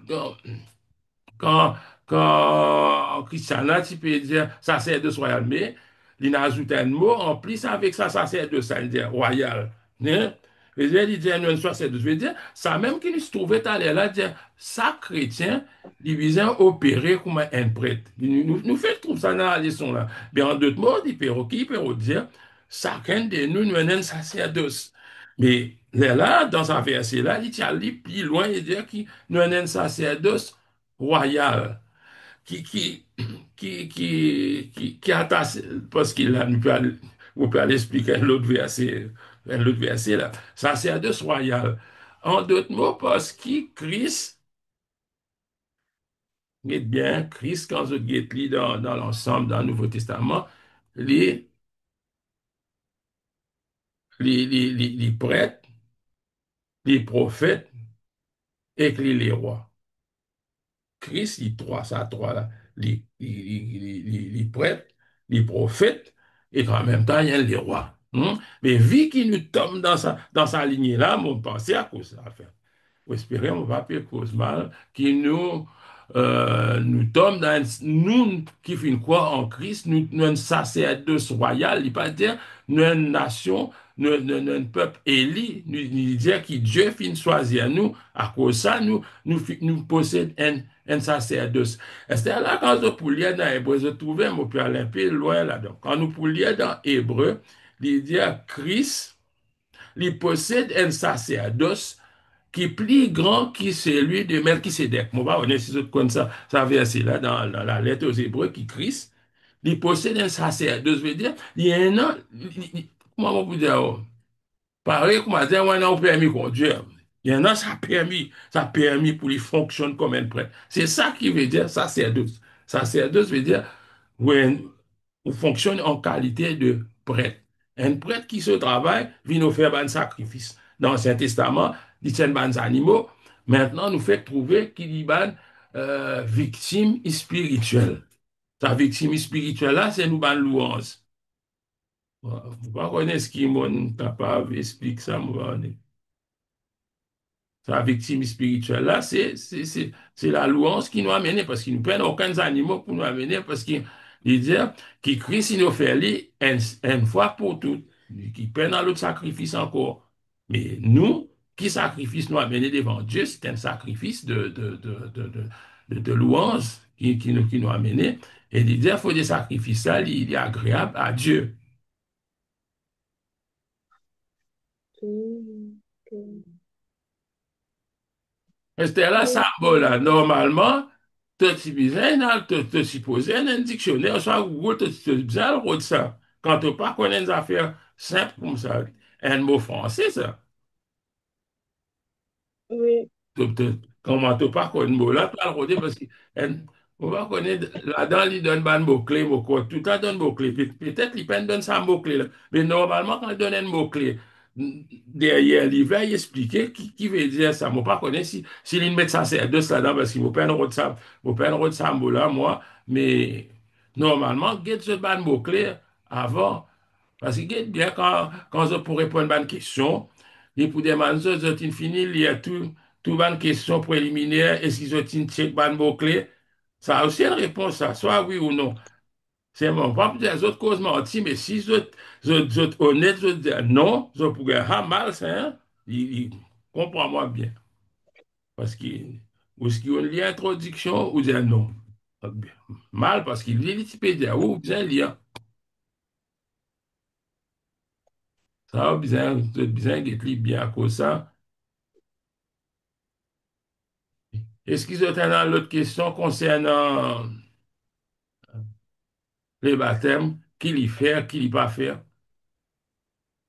Speaker 1: quand, quand Christiana, tu peux dire sacerdoce royal, mais il a ajouté un mot en plus avec ça, sacerdoce, ça veut dire royal. Hein? Et il dit, non, sacerdoce, je veux dire, ça même qu'il se trouvait à l'air là, dire, ça chrétien, il visait à opérer comme un prêtre. Nous fait trouver ça dans la leçon là. Mais en d'autres mots, il peut dire, chacun de nous, nous avons un sacerdoce. Mais là, dans sa verset là, il allé plus loin, il dit qu'il nous avons un sacerdoce royal qui, qui, qui attache, parce qu'il a, vous pouvez aller expliquer un autre verset là, sacerdoce royal. En d'autres mots, parce que Christ, est bien, Christ, quand je lis dans l'ensemble, dans le Nouveau Testament, les, les prêtres, les prophètes et les rois. Christ, les trois, ça, trois là, les prêtres, les prophètes, et qu'en même temps, il y a les rois. Mais vu qu'il nous tombe dans sa lignée là, mon pensée à cause de ça. Espérons, on va pas cause mal, qui nous tombe dans, nous qui faisons quoi en Christ, nous un sacerdoce royal, il pas dire, nous une nation, nous un peuple élu, nous dire que Dieu fin choisir nous, à cause de ça, nous possédons un sacerdoce. Et c'est là, quand je pour lire dans Hébreu, je trouvais, on peut aller un peu loin là-dedans. Quand nous pour lire dans Hébreu, il dit Christ, il possède un sacerdoce qui est plus grand que celui de Melchisedec. On va revenir sur comme ça verset là dans la lettre aux Hébreux qui Christ, il possède un sacerdoce, veut dire, il y a un an, comment on peut dire, pareil comme on dit, on a un permis conduire. Il y en a, ça a permis pour lui fonctionner comme un prêtre. C'est ça qui veut dire sacerdoce. Sacerdoce veut dire, when, on fonctionne en qualité de prêtre. Un prêtre qui se travaille, vient nous faire un sacrifice. Dans l'Ancien Testament, il tient des animaux. Maintenant, nous fait trouver qu'il y a une victime spirituelle. Sa victime spirituelle là, c'est nous ban louange. Vous ne connaissez ce qui est capable d'expliquer ça, moi. Sa victime spirituelle là, c'est la louange qui nous a amené, parce qu'il ne prennent aucun animaux pour nous amener, parce qu'il dit qu'il Christ il nous fait une fois pour toutes, qu'il prenne à l'autre sacrifice encore. Mais nous, qui sacrifice nous amener devant Dieu, c'est un sacrifice de louange qui nous a amené. Et il dit, il faut des sacrifices, là, il est agréable à Dieu.
Speaker 2: Hmm, ok.
Speaker 1: C'était là,
Speaker 2: Mais
Speaker 1: ça, bon, là, normalement, tu besoin, tu supposé un dictionnaire, soit Google, tu besoin de ça. Quand tu pas connais des affaires simples comme ça, un mot français, ça.
Speaker 2: oui,
Speaker 1: Comment tu pas connais le mot là, tu vas le redire parce que on va connaître là-dedans, il donne pas de mot-clé, mot quoi. Tout le temps donne mot-clé. Peut-être qu'il peut donner ça mot-clé là. Mais normalement, quand il donne un mot-clé, derrière le livre, là, il explique qui veut dire ça. Moi, pas connaître si il met ça, c'est deux là-dedans parce qu'il ne pas de ça, pas de ça mot là, moi. Mais normalement, get ce ban mot-clé avant. Parce que bien quand je pourrais répondre à une question, et pour demander, je fini, il y a tout une question préliminaire, est-ce qu'ils ont une check ban mot-clé? Ça a aussi une réponse, ça, soit oui ou non. C'est mon pas pour dire les autres causes mentir, mais si je honnête, je dis non, je pourrais avoir mal, ça, hein? Il comprend-moi bien. Parce qu'il, ou ce qu'il y a une introduction, ou dire non. Mal, parce qu'il lit Wikipédia, ou bien lire. Ça a besoin d'être bien à cause de ça. Est-ce qu'ils ont dans l'autre question concernant les baptêmes, qui l'y fait, qui l'y pas faire?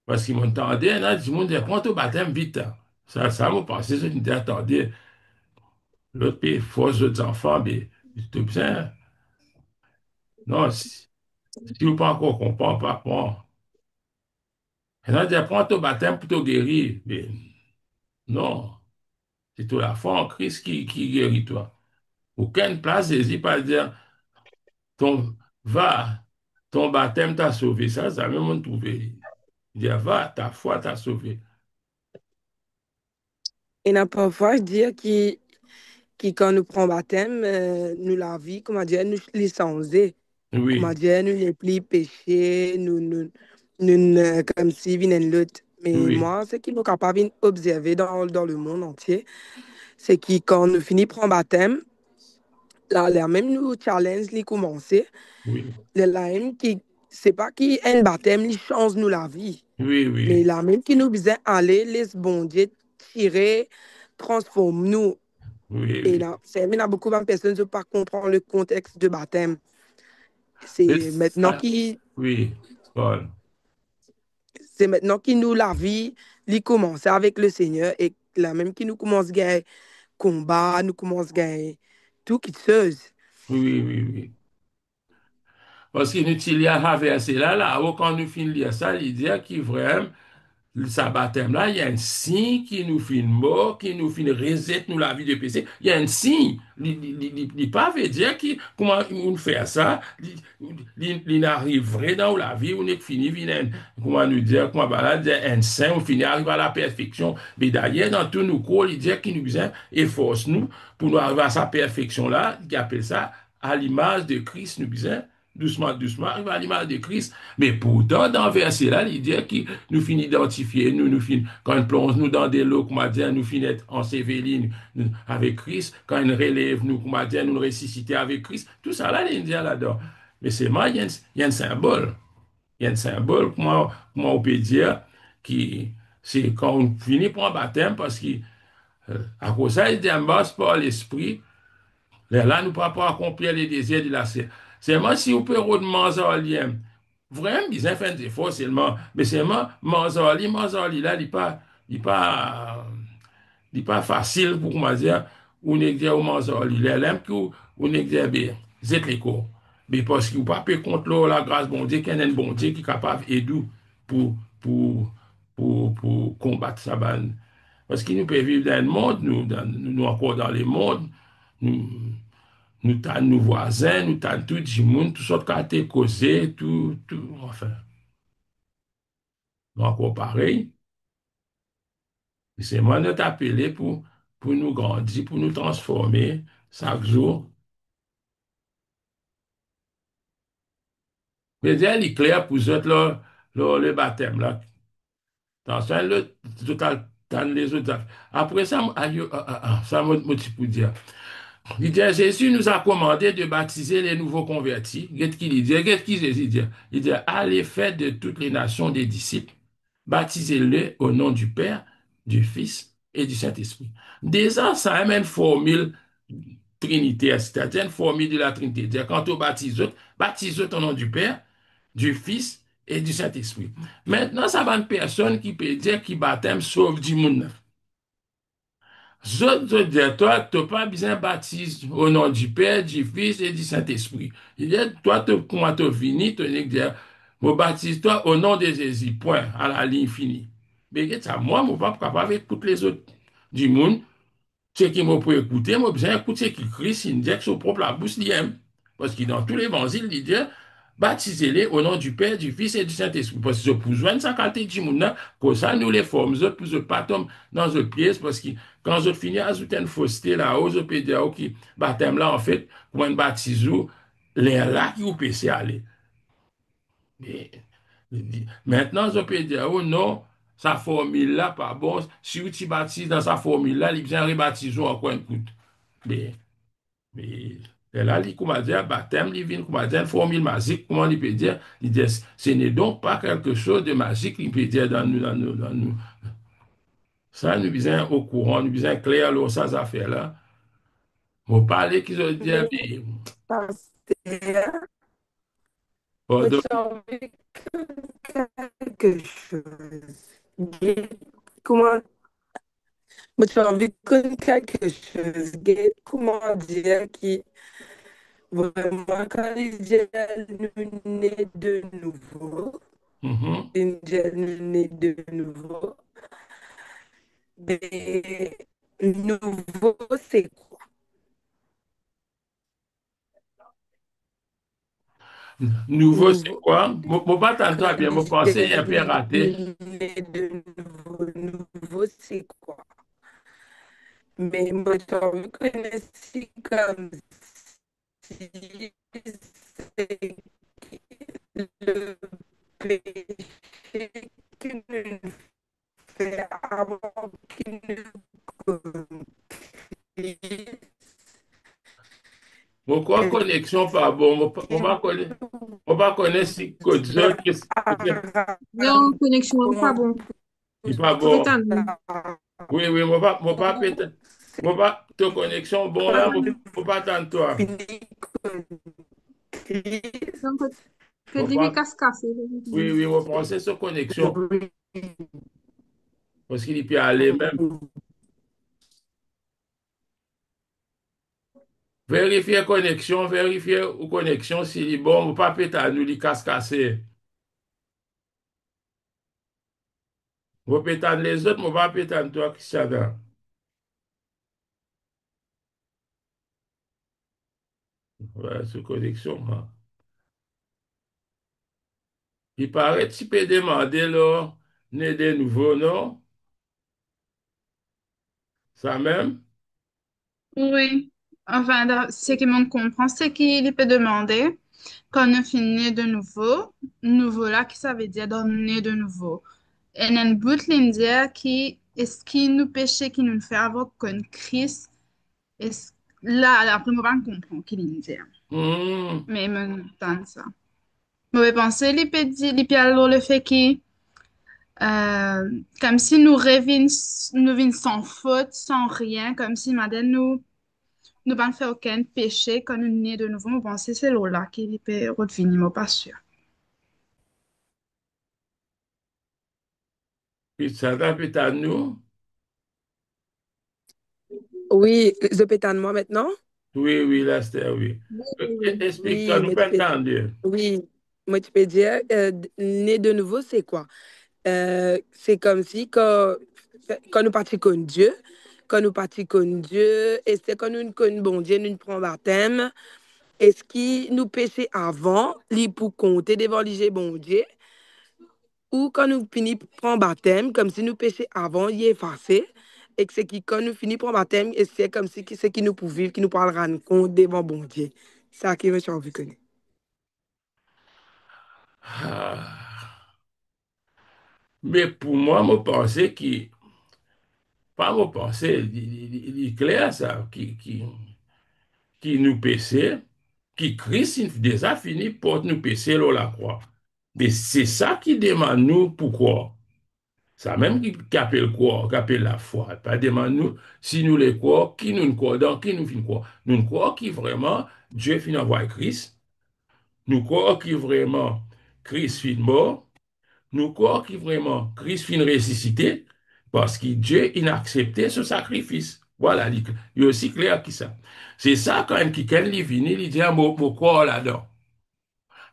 Speaker 1: Parce qu'ils m'entendaient, là, du monde dit, prends ton baptême vite, hein. Ça me pensait, je me dis, attendez, l'autre pays force d'autres enfants, mais c'est bien. Non, si vous pas encore comprendre, pas prendre. Et là, dit, prends ton baptême pour te guérir. Mais non, c'est toi la foi en Christ qui guérit toi. Aucune place, n'hésite pas à dire, ton, va, ton baptême t'a sauvé. Ça même on trouvé. Il dit, va, ta foi t'a sauvé.
Speaker 3: Et n'a parfois dire qui quand nous prenons baptême, nous la vie, comment dire, nous les changer. Comment
Speaker 1: Oui,
Speaker 3: dire, nous les plis péché, nous comme si viennent l'autre. Mais
Speaker 1: oui,
Speaker 3: moi, ce qui nous capable d'observer dans le monde entier, c'est que quand nous finissons prendre baptême, là même nous challenge les commencer.
Speaker 1: oui,
Speaker 3: La même qui, c'est pas qui un baptême, il change nous la vie.
Speaker 1: oui,
Speaker 3: Mais
Speaker 1: oui,
Speaker 3: la même qui nous disait aller, laisse bon Dieu tirer, transforme nous.
Speaker 1: oui,
Speaker 3: Et
Speaker 1: oui.
Speaker 3: là, c'est mais il y a beaucoup de personnes qui ne pas comprendre le contexte de baptême.
Speaker 1: Mais
Speaker 3: C'est maintenant qui,
Speaker 1: oui, Paul.
Speaker 3: c'est maintenant qui nous la vie, il commence avec le Seigneur et la même qui nous commence à gagner combat, nous commence à gagner tout qui chose.
Speaker 1: Oui, oui, oui, oui. Parce qu'il nous y a verset là, là, quand nous finissons de lire ça, il dit qu'il vraiment, sa baptême là, il y a un signe qui nous fait une mort, qui nous fait une reset nous la vie de péché. Il y a un signe. Il pas veut dire comment on fait ça. Il n'arriverait dans la vie, on est fini, comment nous dire, comment bah dire, un saint, on finit arrive à la perfection. Mais d'ailleurs, dans tous nos cours, il dit qu'il nous vient et force nous pour nous arriver à sa perfection là, il appelle ça à l'image de Christ, nous besoin doucement, doucement, arrive à l'image de Christ. Mais pourtant, dans le verset là, il dit qu'il nous finit identifier, nous finit, quand il plonge nous dans des lots, comment dire, nous finit être enseveli avec Christ, quand il relève nous, comment dire, nous ressusciter avec Christ, tout ça là, il dit là-dedans. Mais c'est moi, il y a un symbole. Il y a un symbole, comment on peut dire, qui, c'est quand on finit pour un baptême, parce qu'à cause de ça, il dit, par l'esprit, là, nous ne pouvons pas accomplir les désirs de la chair. C'est moi, si vous pouvez demander en lien, vraiment, ils ont fait des efforts seulement, mais c'est moi, Manzali, là, il n'est pas facile pour moi dire, ou n'est dire au Manzali, les l'aime que, ou n'est dire, bien, c'est l'écho. Mais parce que vous ne pouvez pas contre la grâce bon Dieu, qu'il y a un bon Dieu qui est capable d'aider pour, pour, pour combattre ça. Parce que nous pouvons vivre dans le monde, nous encore dans le monde, nous, nous t'as nos voisins, nous t'as tout le monde, tout sortes de causé, enfin, nous encore pareil. C'est moi notre appelé pour nous grandir, pour nous transformer chaque jour. Mais dire, il pour eux, le baptême, là. Attention, le, tout dans les autres affaires. Après ça, ça m'a pour dire. Il dit, Jésus nous a commandé de baptiser les nouveaux convertis. Qu'est-ce qu'il dit? Qu'est-ce qu'il Jésus dit? Il dit, allez faire de toutes les nations des disciples, baptisez-les au nom du Père, du Fils et du Saint-Esprit. Déjà, ça a une formule trinitaire, c'est-à-dire une formule de la Trinité. C'est-à-dire, quand on baptise au nom du Père, du Fils et du Saint-Esprit. Maintenant, ça va une personne qui peut dire que baptême sauve du monde. Je te dis, toi, tu n'as pas besoin de baptême au nom du Père, du Fils et du Saint-Esprit. Il dit, toi, quand tu finis, tu dis, je baptise toi au nom de Jésus, point, à la ligne finie. Mais ça, moi, je ne suis pas capable avec toutes les autres du monde. Ceux qui m'ont pu écouter, moi, besoin d'écouter ce qui Christ, il dit que son propre la bouche, il aime. Parce que dans tous les évangiles, il dit, baptisez-les au nom du Père, du Fils et du Saint-Esprit. Parce que pour joindre sa qualité du monde, pour ça, nous les formes, pour ne pas tomber dans une pièce, parce que quand je finis à ajouter une fausseté là-haut, je peux dire, OK, baptême là, en fait, pour un baptise, les là qui vous péché aller. Mais, maintenant, je peux dire, oh non, sa formule là, pas bon. Si tu baptises dans sa formule là, il vient rebaptiser encore un coup. Mais, mais là, il comment dire, baptême, il vient, comment dire, une formule magique, comment il peut dire, il dit, ce n'est donc pas quelque chose de magique, il peut dire dans nous. Ça, nous sommes au courant, nous sommes clairs, alors, ça, ça fait là. Vous parlez qu'ils ont dit,
Speaker 3: Mais,
Speaker 1: mais,
Speaker 3: pasteur, moi,
Speaker 1: pardon,
Speaker 3: j'ai envie de quelque chose. Comment, moi, j'ai envie de connaître quelque chose. Comment dire qui, vraiment, quand il dit nous né de nouveau,
Speaker 1: mhm.
Speaker 3: il dit nous né de nouveau, mais nouveau, c'est quoi?
Speaker 1: Nouveau, c'est
Speaker 3: Nouveau.
Speaker 1: quoi? Mon pas
Speaker 3: Quand
Speaker 1: tantôt bien,
Speaker 3: il
Speaker 1: mon
Speaker 3: dit
Speaker 1: pensée est un peu raté.
Speaker 3: nous né de nouveau, nouveau, c'est quoi? Mais moi, j'ai envie de connaître si comme si c'est le péché qui nous fait avant qu'il nous complice.
Speaker 1: Mon quoi
Speaker 3: Est-ce
Speaker 1: connexion pas bon,
Speaker 3: qu'il
Speaker 1: mon pas connaître si code
Speaker 3: fait
Speaker 1: ça,
Speaker 4: Non, connexion pas
Speaker 3: comment
Speaker 4: bon.
Speaker 1: il pas
Speaker 4: Faut
Speaker 1: bon.
Speaker 4: t'éteindre.
Speaker 1: Oui, oui, mon pas, ta connexion bon là,
Speaker 3: quand nous
Speaker 1: mon pas tant toi.
Speaker 3: finissons Christ?
Speaker 4: Donc, que
Speaker 1: Mon
Speaker 4: dit
Speaker 1: pas,
Speaker 4: casse-casse.
Speaker 1: oui, oui, mon pensée sur connexion. Parce qu'il peut aller même. Vérifier ou connexion, s'il est bon, mon pas peut à nous, les casse-casser. Mon peut les autres, mon pas peut toi qui s'adapte. Ouais, sur connexion, hein. Il paraît, tu peux demander, là, né de nouveau, non? Ça même?
Speaker 5: Oui. Enfin, ce que mon comprend, c'est qu'il peut demander quand on finit de nouveau, nouveau là, qui ça veut dire donner de nouveau. Et un but, l'Indien, qui est-ce qui nous péché, qui nous fait avoir qu'un Christ, est là, après, moi, pas comprendre qu'il est indien.
Speaker 1: Hmm.
Speaker 5: Mais, me ça. Mauvais pensée, il peut alors le fait que comme si nous revînes, nous vînes sans faute, sans rien, comme si madame nous pas fait aucun péché quand nous nés de nouveau. Nous pensons que c'est là qu'il peut revenir, mais pas sûr.
Speaker 1: Puis ça va peut à nous?
Speaker 3: Oui, je peux t'en moi maintenant?
Speaker 1: Oui, oui, là, c'était oui.
Speaker 4: Oui, oui, oui.
Speaker 1: Explique-toi,
Speaker 3: Oui,
Speaker 1: nous
Speaker 3: moi,
Speaker 1: pas entendu.
Speaker 3: oui, moi, tu peux dire, né de nouveau, c'est quoi? C'est comme si quand nous partions comme Dieu, quand nous partions comme Dieu, et c'est quand nous connaissons bon Dieu, nous prenons baptême, est-ce qui nous péchait avant, li pour compter devant l'IG bon Dieu, ou quand nous finissons prendre baptême, comme si nous péchait avant, il est effacé, et que c'est qui, quand nous finissons prendre baptême, et c'est comme si c'est qui nous pour vivre, qui nous parle rendre compte devant bon Dieu. C'est ça qui me envie de connaître.
Speaker 1: Ah. Mais pour moi, je pensais que pas mon pensée, il est clair ça, qui nous péchait, qui Christ déjà fini pour nous pécher là la croix. Mais c'est ça qui demande nous pourquoi. Ça même qui appelle quoi, qui appelle la foi. Pas demande nous si nous les croyons, qui nous croit, dans qui nous fin croire. Nous croyons qui vraiment Dieu fin envoyer Christ. Nous croyons qui vraiment Christ fin mort. Nous croyons qui vraiment Christ fin ressuscité parce que Dieu il a accepté ce sacrifice. Voilà, il est aussi clair que ça. C'est ça quand quelqu'un est venu, il dit, ah, pourquoi là-dedans?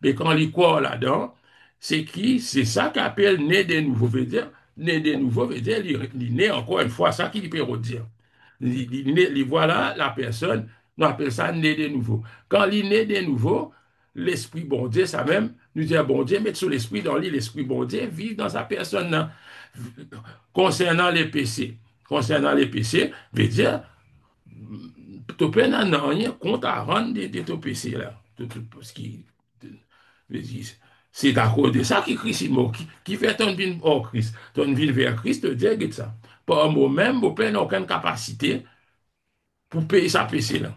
Speaker 1: Mais quand il croit là-dedans, c'est ça qu'appelle né de nouveau. Veut dire, né de nouveau veut dire, il naît encore une fois, ça qu'il peut redire. Voilà la personne, on appelle ça né de nouveau. Quand il naît de nouveau, l'esprit bon Dieu, ça même, nous dit, bon Dieu, mettre sur l'esprit dans lui, l'esprit bon Dieu vit dans sa personne. Là. Concernant les péchés, veut dire, tu peux n'en rien compte à rendre de tes péchés là. Ce qui, c'est à cause de ça que Christ est mort, qui fait ton vie hors Christ. Ton vie vers Christ, te dit ça. Par moi-même, je n'ai aucune capacité pour payer sa péché là.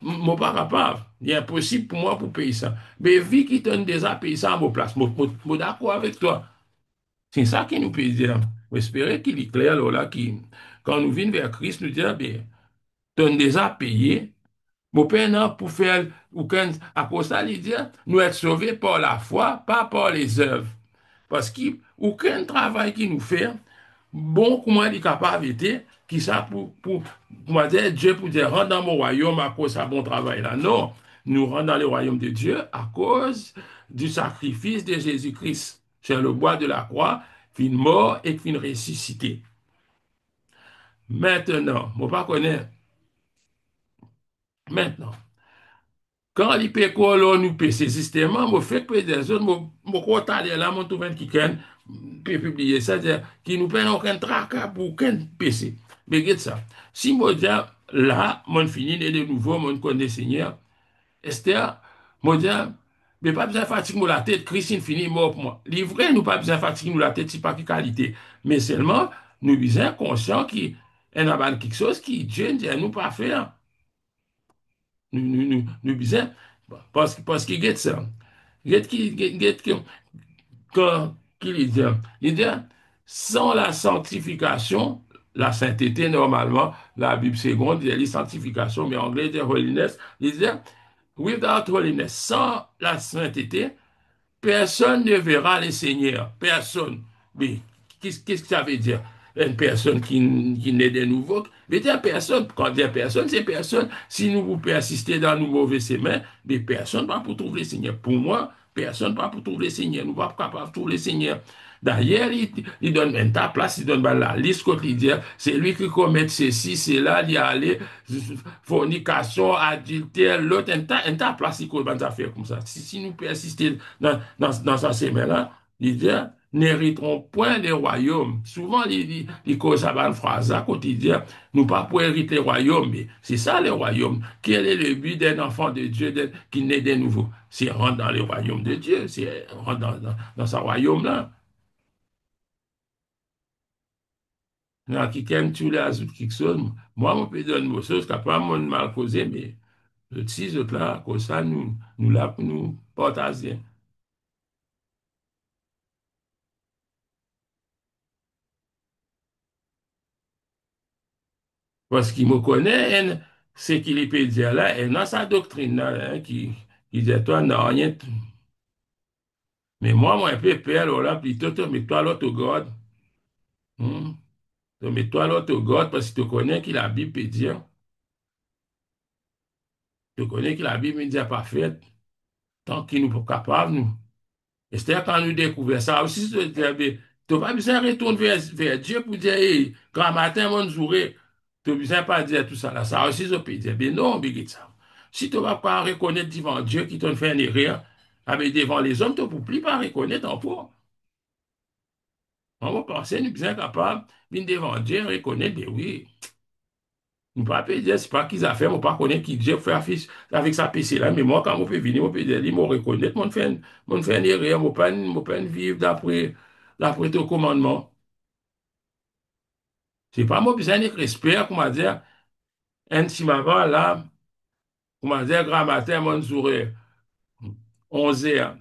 Speaker 1: Je ne suis pas capable. Il est impossible pour moi pour payer ça. Mais vu qu'il donne déjà payé ça à ma place, je suis d'accord avec toi. C'est ça qui nous peut dire. J'espère qu'il est clair là, quand nous venons vers Christ, nous dire, ben, tu déjà payé. Mon père, non, pour faire, à cause de ça, il dit, nous être sauvés par la foi, pas par les œuvres. Parce qu'aucun travail qui nous fait, bon, comment il est capable d'être, qui ça pour comment dire, Dieu pour dire, rentre dans mon royaume à cause de ça bon travail là. Non, nous rentrons dans le royaume de Dieu à cause du sacrifice de Jésus-Christ sur le bois de la croix, fin mort et fin ressuscité. Maintenant, moi pas connaître, maintenant, quand il peut qu'on nous peut ces systèmes, je fais que des autres, je crois là, mon tout qui peut publier ça, c'est-à-dire qui nous prennent aucun tracas pour aucun PC. Mais regarde ça. Si moi dis là, mon fini de nouveau, mon connaît Seigneur, Esther, moi dis, mais pas besoin de fatiguer la tête, Christine finit mort pour moi. Livré, nous pas besoin de fatiguer la tête, c'est pas qui qualité. Mais seulement, nous sommes conscients qu'il y a quelque chose qui Dieu ne dit nous pas faire. Nous besoin, parce qu'il y a ça. Il y a qu'il dit, il dit, sans la sanctification, la sainteté, normalement, la Bible seconde, il dit sanctification, mais en anglais, il dit holiness. Il dit, without holiness, sans la sainteté, personne ne verra le Seigneur. Personne. Mais qu'est-ce que ça veut dire? Une personne qui naît de nouveau. Mais dire personne, quand dire personne, c'est personne. Si nous vous persistez dans nos mauvais chemins, mais personne ne va pour trouver le Seigneur. Pour moi, personne ne va pour trouver le Seigneur. Nous ne sommes pas capables de trouver le Seigneur. D'ailleurs, il donne une ta place, il donne la liste quotidienne. C'est lui qui commet ceci, c'est là, il y a allé, fornication, adultère, l'autre, une ta place, il commet des affaires comme ça. Si nous persistons dans sa semaine-là, il dit, n'hériteront point les royaumes. Souvent, il cause ça une phrase quotidienne, nous pas pour hériter les royaumes, mais c'est ça les royaumes. Quel est le but d'un enfant de Dieu qui naît de nouveau? C'est rentrer dans le royaume de Dieu, c'est rentrer dans ce royaume-là. Non, qui aime tous les autres quelque chose, moi, je peux donner une chose, capable de mal causer, mais le petit autres là, comme ça, nous là pour nous partager. Parce qu'il me connaît, ce qu'il peut dire là, et dans sa doctrine là, hein, qui dit, toi, non, rien. Mais moi, un peu peur, là, plutôt, mets-toi l'autre God. Hmm? Mets-toi l'autre God, parce que tu connais que la Bible peut dire, tu connais que la Bible dit pas fait, tant qu'il nous pas capable, nous. Et c'est-à-dire, quand nous découvrons ça aussi, tu n'as pas besoin de retourner vers Dieu pour dire, hey, grand matin, mon jour, tu n'as besoin pas de dire tout ça là. Ça aussi, je peux dire, mais non, mais ça. Si tu ne vas pas reconnaître devant Dieu qui t'a fait une erreur, ah, mais devant les hommes, tu ne peux plus pas reconnaître encore. On va penser, nous sommes capables, venir devant Dieu, reconnaître, mais oui. Nous ne pouvons pas dire, c'est pas qu'ils ont fait, on ne peut pas connaître qui Dieu fait avec sa PC là, mais moi, quand on peut venir, on peut dire, moi, reconnaître, on fait une erreur, on ne peut pas vivre d'après ton commandement. C'est pas moi besoin de respect, comment dire, un petit maman là, comment dire, grand matin, mon sourire, 11 heures.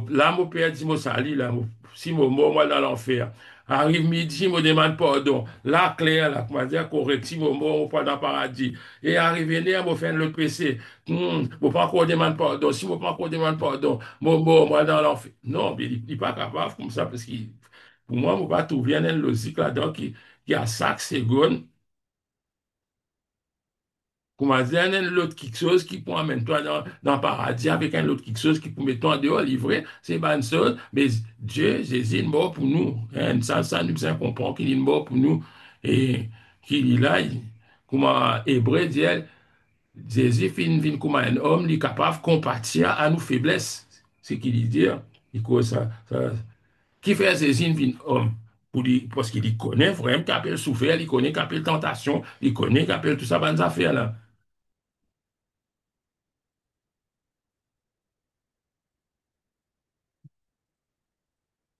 Speaker 1: Là, mon père dit, mon sali, là, si moi dans l'enfer. Arrive midi, me demande pardon. Là, clair, là, comment dire, correct, si mon pas dans le paradis. Et arrive là, me fait le PC. Mon pas encore demande pardon. Si mon pas encore demande pardon, moi dans l'enfer. Non, mais il n'est pas capable comme ça, parce que pour moi, je ne pas trouver une logique là-dedans qui a 5 secondes. Comment dire, un l'autre quelque chose qui peut amener toi dans le paradis avec un autre quelque chose qui peut mettre toi en dehors, livré, c'est bonne chose. Mais Dieu, Jésus est mort pour nous. Hein, ça nous besoin comprendre qu'il est mort pour nous. Et qu'il est là, comment Hébreu dit, Jésus vient comme un homme, il est capable de compatir à nos faiblesses. C'est ce qu'il dit. Il cause qui fait Jésus vient homme? Parce qu'il connaît vraiment qu'il peut souffrir, il connaît qu'il peut tentation, il connaît qu'il peut tout ça, bonnes affaires là.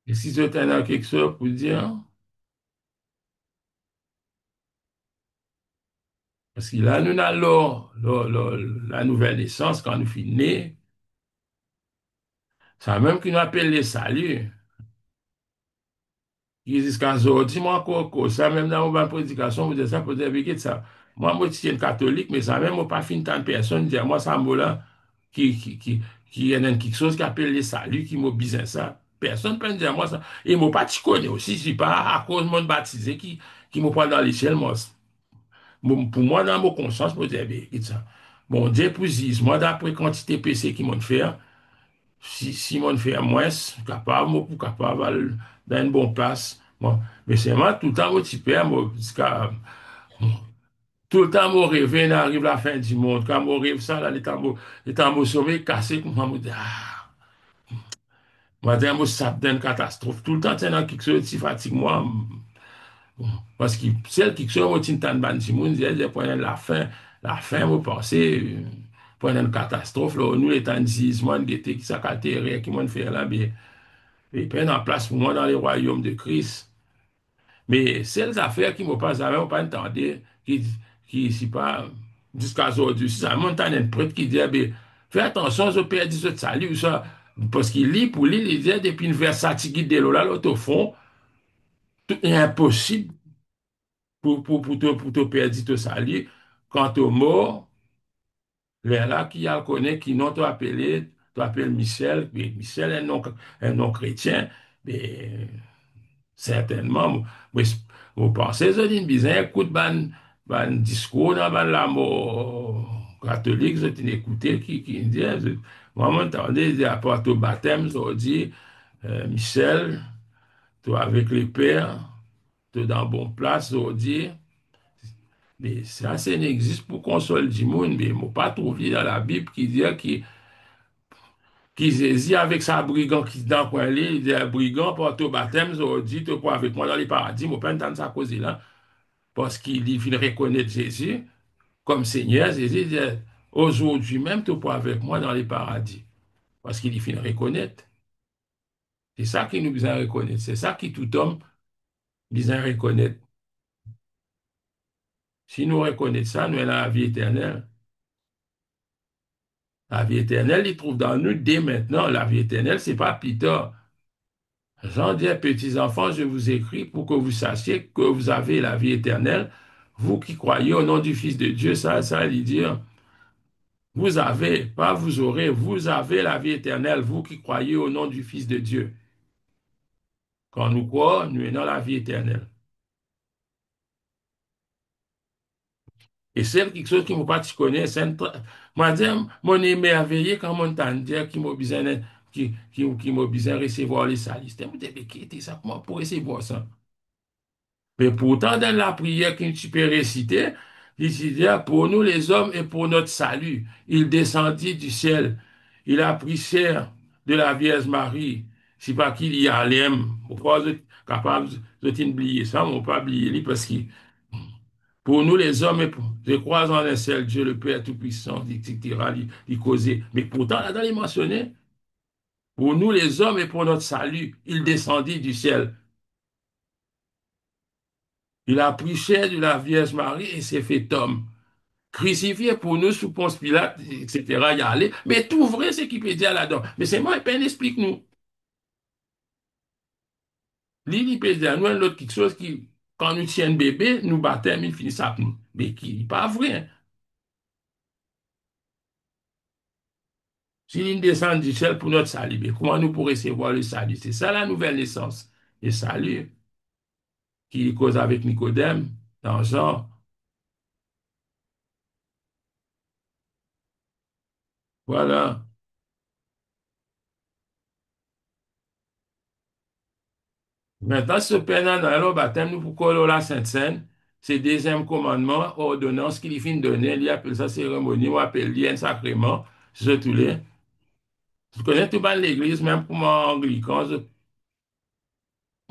Speaker 1: Et si tu as quelque chose pour dire, parce que là, nous avons la nouvelle naissance quand nous sommes nés, ça même qui nous appelle les saluts. Jusqu'à aujourd'hui, moi, encore, ça même dans ma prédication, vous dites ça, vous dites ça. Moi, je suis catholique, mais ça même, moi, pas fin tant de personnes dire, moi, ça me là, qui est quelque chose qui appelle les saluts, qui m'a besoin ça. Personne ne peut dire moi ça. Et moi, pas, tu connais aussi, je suis pas à cause de mon baptisé qui me prend dans l'échelle, moi. Pour moi, dans mon conscience, je me dis, eh bien, écoute ça. Bon, Dieu précise, moi, d'après quantité PC qui m'ont fait, si m'ont fait moins, capable, moi, pour capable, dans une bonne place. Bon. Mais c'est moi, tout le temps, moi, petit père, moi, tout le temps, moi, rêve, arrive la fin du monde. Quand moi, rêve ça, là, l'état, moi, sauvé, cassé, moi, me dis, ah, moi, moi, ça donne une catastrophe. Tout le temps, c'est dans quelque chose qui fatigue moi. Parce que celle qui sont au Tintan Ban Timoun, elle pour la fin, vous pensez, pour une catastrophe, là, nous, les temps de gisement, qui s'accatèrent, qui m'ont fait là, bien, et puis, en place pour moi dans les royaumes de Christ. Mais celles affaires qui m'ont pas jamais pas entendu, si pas, jusqu'à aujourd'hui, si ça monte un prêtre qui dit, eh bien, fais attention aux pères du salut, ça, parce qu'il lit pour lire, il dit, depuis une versatile de là, l'autre au fond, tout est impossible pour te perdre te salut. Quant aux morts, les là qui a connaît qui n'ont pas appelé, tu appelles Michel, mais Michel est un non chrétien, mais certainement, mais vous pensez, vous dites, bizarre, écoute, ban discours dans ban la mort catholique, vous avez écouté qui dit, moi, m'entendez, à part au baptême, vous dit, Michel, tu avec les pères, tu dans bonne place, vous dit, mais ça, ça n'existe pour consoler du monde, mais il ne pas trouvé dans la Bible qui dit qui Jésus avec sa brigand qui dans quoi il dit brigand porte au baptême, ça dit tu quoi avec moi dans les paradis, je ne pas entendre ça cause là, parce qu'il vient reconnaître Jésus comme Seigneur. Jésus dit aujourd'hui même tu pas avec moi dans les paradis, parce qu'il vient reconnaître. C'est ça qui nous besoin reconnaître, c'est ça qui tout homme besoin reconnaître. Si nous reconnaissons ça, nous avons la vie éternelle. La vie éternelle, il trouve dans nous dès maintenant. La vie éternelle, c'est pas plus tard. Jean dit, petits enfants, je vous écris pour que vous sachiez que vous avez la vie éternelle. Vous qui croyez au nom du Fils de Dieu, ça veut dire, vous avez, pas vous aurez, vous avez la vie éternelle, vous qui croyez au nom du Fils de Dieu. Quand nous croyons, nous avons la vie éternelle. Et c'est quelque chose qui m'a pas connaît, moi, mon émerveillé quand mon tante qui m'a besoin, qui m'a besoin de recevoir les salis. Je me dis, qui était ça, comment pour recevoir ça? Mais pourtant, dans la prière que tu peux réciter, il dit, pour nous les hommes et pour notre salut, il descendit du ciel. Il a pris chair de la Vierge Marie. C'est pas qu'il y a l'aime. Pourquoi vous êtes capable d'oublier ça? On ne peut pas oublier parce que pour nous les hommes, je crois en un seul Dieu, le Père Tout-Puissant, etc., il causait. Mais pourtant, là-dedans, il mentionnait, pour nous les hommes et pour notre salut, il descendit du ciel. Il a pris chair de la Vierge Marie et s'est fait homme. Crucifié pour nous sous Ponce Pilate, etc. Y aller. Mais tout vrai, c'est qu'il peut dire là-dedans. Mais c'est moi, peine explique-nous. Lui, il peut dire, nous, l'autre quelque chose qui, quand nous tiens un bébé, nous baptême, il finit ça avec nous. Mais qui n'est pas vrai, hein. S'il descend du ciel pour notre salut, mais comment nous pourrons recevoir le salut? C'est ça la nouvelle naissance. Le salut qui cause avec Nicodème dans Jean. Voilà. Maintenant, cependant, dans le baptême, nous pouvons la Sainte Seine, c'est deuxième commandement, ordonnance qu'il finit de donner, il appelle ça cérémonie, on appelle lien sacrement, je tous les. Je connais tout dans l'église, même pour moi, anglican, je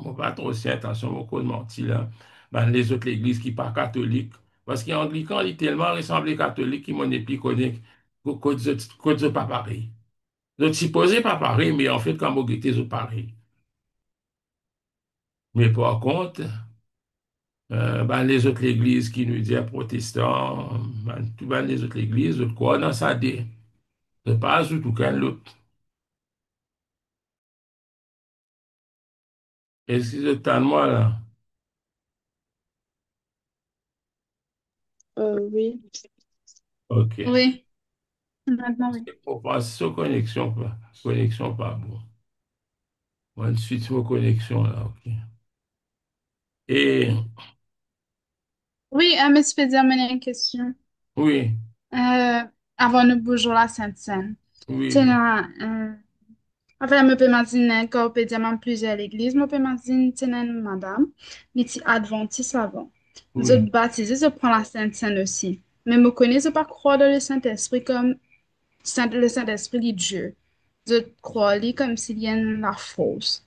Speaker 1: ne pas trop si attention, beaucoup de mentir là. Dans les autres églises qui ne sont pas catholiques. Parce qu'anglican, il tellement ressemble aux catholiques qui m'ont plus connu que c'est pas pareil. Je supposé pas pareil, mais en fait, quand vous guettez, c'est pareil. Mais par contre, ben, les autres églises qui nous disent protestants, ben, tout ben, les autres églises, je crois dans ça dit. Je pas sur tout qu'un l'autre. Est-ce que c'est à moi là?
Speaker 2: Oui.
Speaker 1: OK.
Speaker 5: Oui, maintenant oui.
Speaker 1: On passe sur connexion pas bon. On suite sur connexion là, OK. Et
Speaker 5: Oui, mais tu peux dire une question.
Speaker 1: oui,
Speaker 5: Euh, Avant de bouger la Sainte-Seine. C'est
Speaker 1: oui,
Speaker 5: là, enfin, je peux imaginer qu'on peut dire même plusieurs l'église, je peux imaginer, c'est une madame, mais c'est adventiste avant. Je
Speaker 1: oui.
Speaker 5: baptise, je prends la Sainte-Seine aussi. Mais je connais, je pas croire dans le Saint-Esprit comme le Saint-Esprit est Dieu. Je crois lui comme s'il y a la force.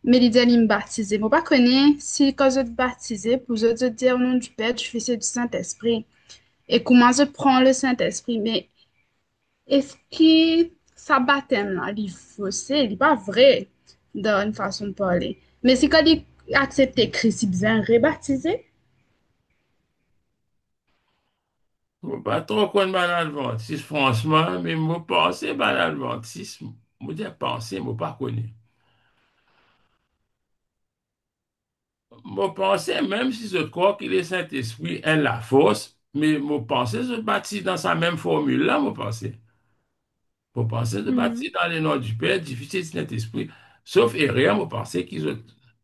Speaker 5: Mais il dit, il me baptiser. Je pas connais si quand je te baptiser, pour je te dire au nom du Père, du Fils et du Saint-Esprit. Et comment je prends le Saint-Esprit. Mais est-ce que ça baptême là, il faussé, il n'est pas vrai dans une façon de parler. Mais c'est quand il accepte Christ, il bien rebaptisé.
Speaker 1: Je ne pas trop qu'on ban adventiste, franchement, mais je pense ban adventiste. Je dis penser, je pas connaître. Je pensais, même si je crois que le Saint-Esprit est la force, mais je pensais je baptise dans sa même formule-là, je pensais. Je pensais de
Speaker 5: Mhm.
Speaker 1: baptise dans le nom du Père, du Fils et du Saint-Esprit. Sauf erreur, je pensais qu'ils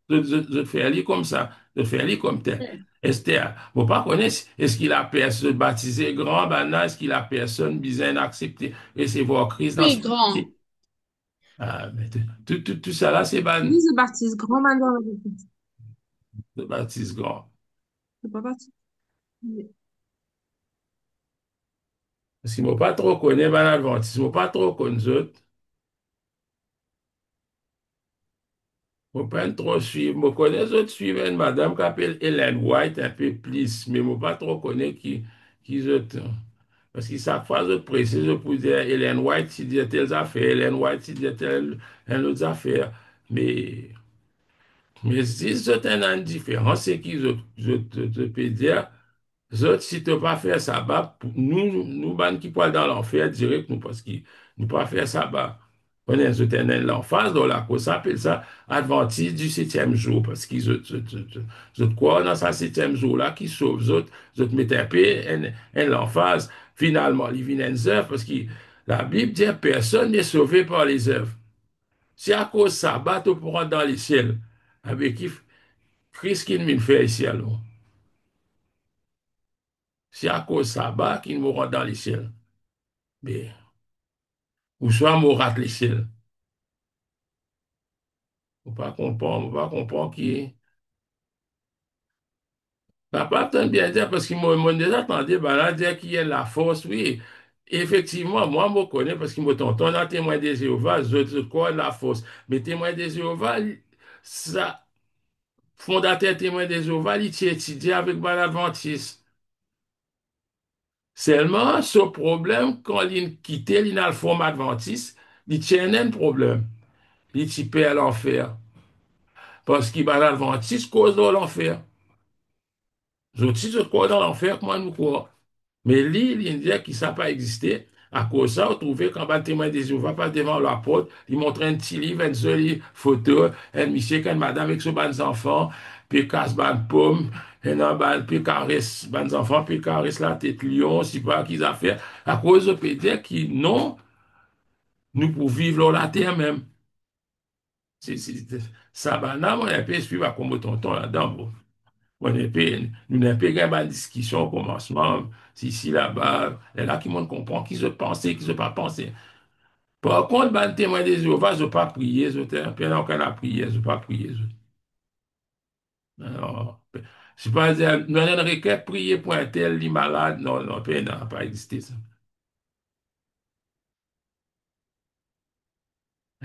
Speaker 1: je fais aller comme ça, je fais aller comme tel. Esther, je ne pas connaître, est-ce qu'il a personne baptisé grand, banal, est-ce qu'il a personne besoin d'accepter recevoir Christ dans
Speaker 4: Oui,
Speaker 1: son
Speaker 4: grand.
Speaker 1: vie? Ah, mais tout ça là, c'est ban,
Speaker 4: Oui, je baptise grand maintenant.
Speaker 1: de baptise grand.
Speaker 4: C'est pas parti.
Speaker 1: Parce qu'ils ne m'ont pas trop connu, ban adventiste, ils ne m'ont pas trop connu, eux. Je ne pas trop suivre. Je connais eux suivent une madame qui s'appelle Ellen White, un peu plus, mais je ne pas trop connaître qui eux. Parce que chaque fois, je précise pour dire Ellen White, si dit telles affaires, Ellen White, si dit telle, une autre affaire. Mais, mais si c'est une différence, c'est que je peux dire, si tu pas faire ça, bah, nous, ban qui parlent dans l'enfer direct, nous, parce que nous pas faire ça, bah, on est dans l'emphase, dans la cause, ça appelle ça Adventiste du septième jour, parce qu'ils je crois dans ce septième jour-là, qui sauve, je mets un peu l'emphase, finalement, ils viennent les œuvres, parce que la Bible dit personne n'est sauvé par les œuvres. Si à cause de ça, bah, tu pourras dans les ciels, avec qui Christ qui nous fait ici, alors. C'est à cause de ça bah, qu'ils mourront dans les ciels. Mais, ou soit mourra les ciels. Faut pas comprendre qui. Papa t'aime bien dire parce qu'il m'a déjà entendu bah, là, dire qu'il y a la force, oui. Effectivement, moi, je me connais parce qu'il me tonton dans témoin de Jéhovah, je crois la force. Mais témoin de Jéhovah, ça, fondateur témoin de Jéhovah, il s'est étudié avec Adventiste. Seulement, ce problème, quand il quitte, il a le forme adventiste, il tient un problème. Il perd l'enfer. Parce qu'il va l'adventiste cause de l'enfer. autres, si je crois dans l'enfer, comment nous croire? Mais lui, il dit que ça n'a pas existé. À cause de ça, on trouvait qu'un bas témoin des Jéhovah pas devant la porte, il montrait un petit livre, une jolie photo, un monsieur, une madame avec son ban enfants, puis casse ban pomme, et non, puis caresse ban enfants, puis caresse la tête lion, si pas qu'ils a fait. À cause de peut dire qui non, nous pour vivre la terre même. Ça, ben, là, mon épée, suivre comme tonton là-dedans, bon. Mon épée, nous n'avons pas eu une discussion au commencement, ici, là-bas, et là, qui monde comprend qui se pensait, qui se pas pensé. Par contre, ben, témoin des Jéhovah, je ne pas prier, je t'ai, puis là, qu'on a prié, je ne pas prier. Alors, je ne pas dire, nous n'avons qu'à prier pour un tel, li malade, non, non, puis non, pas existé ça.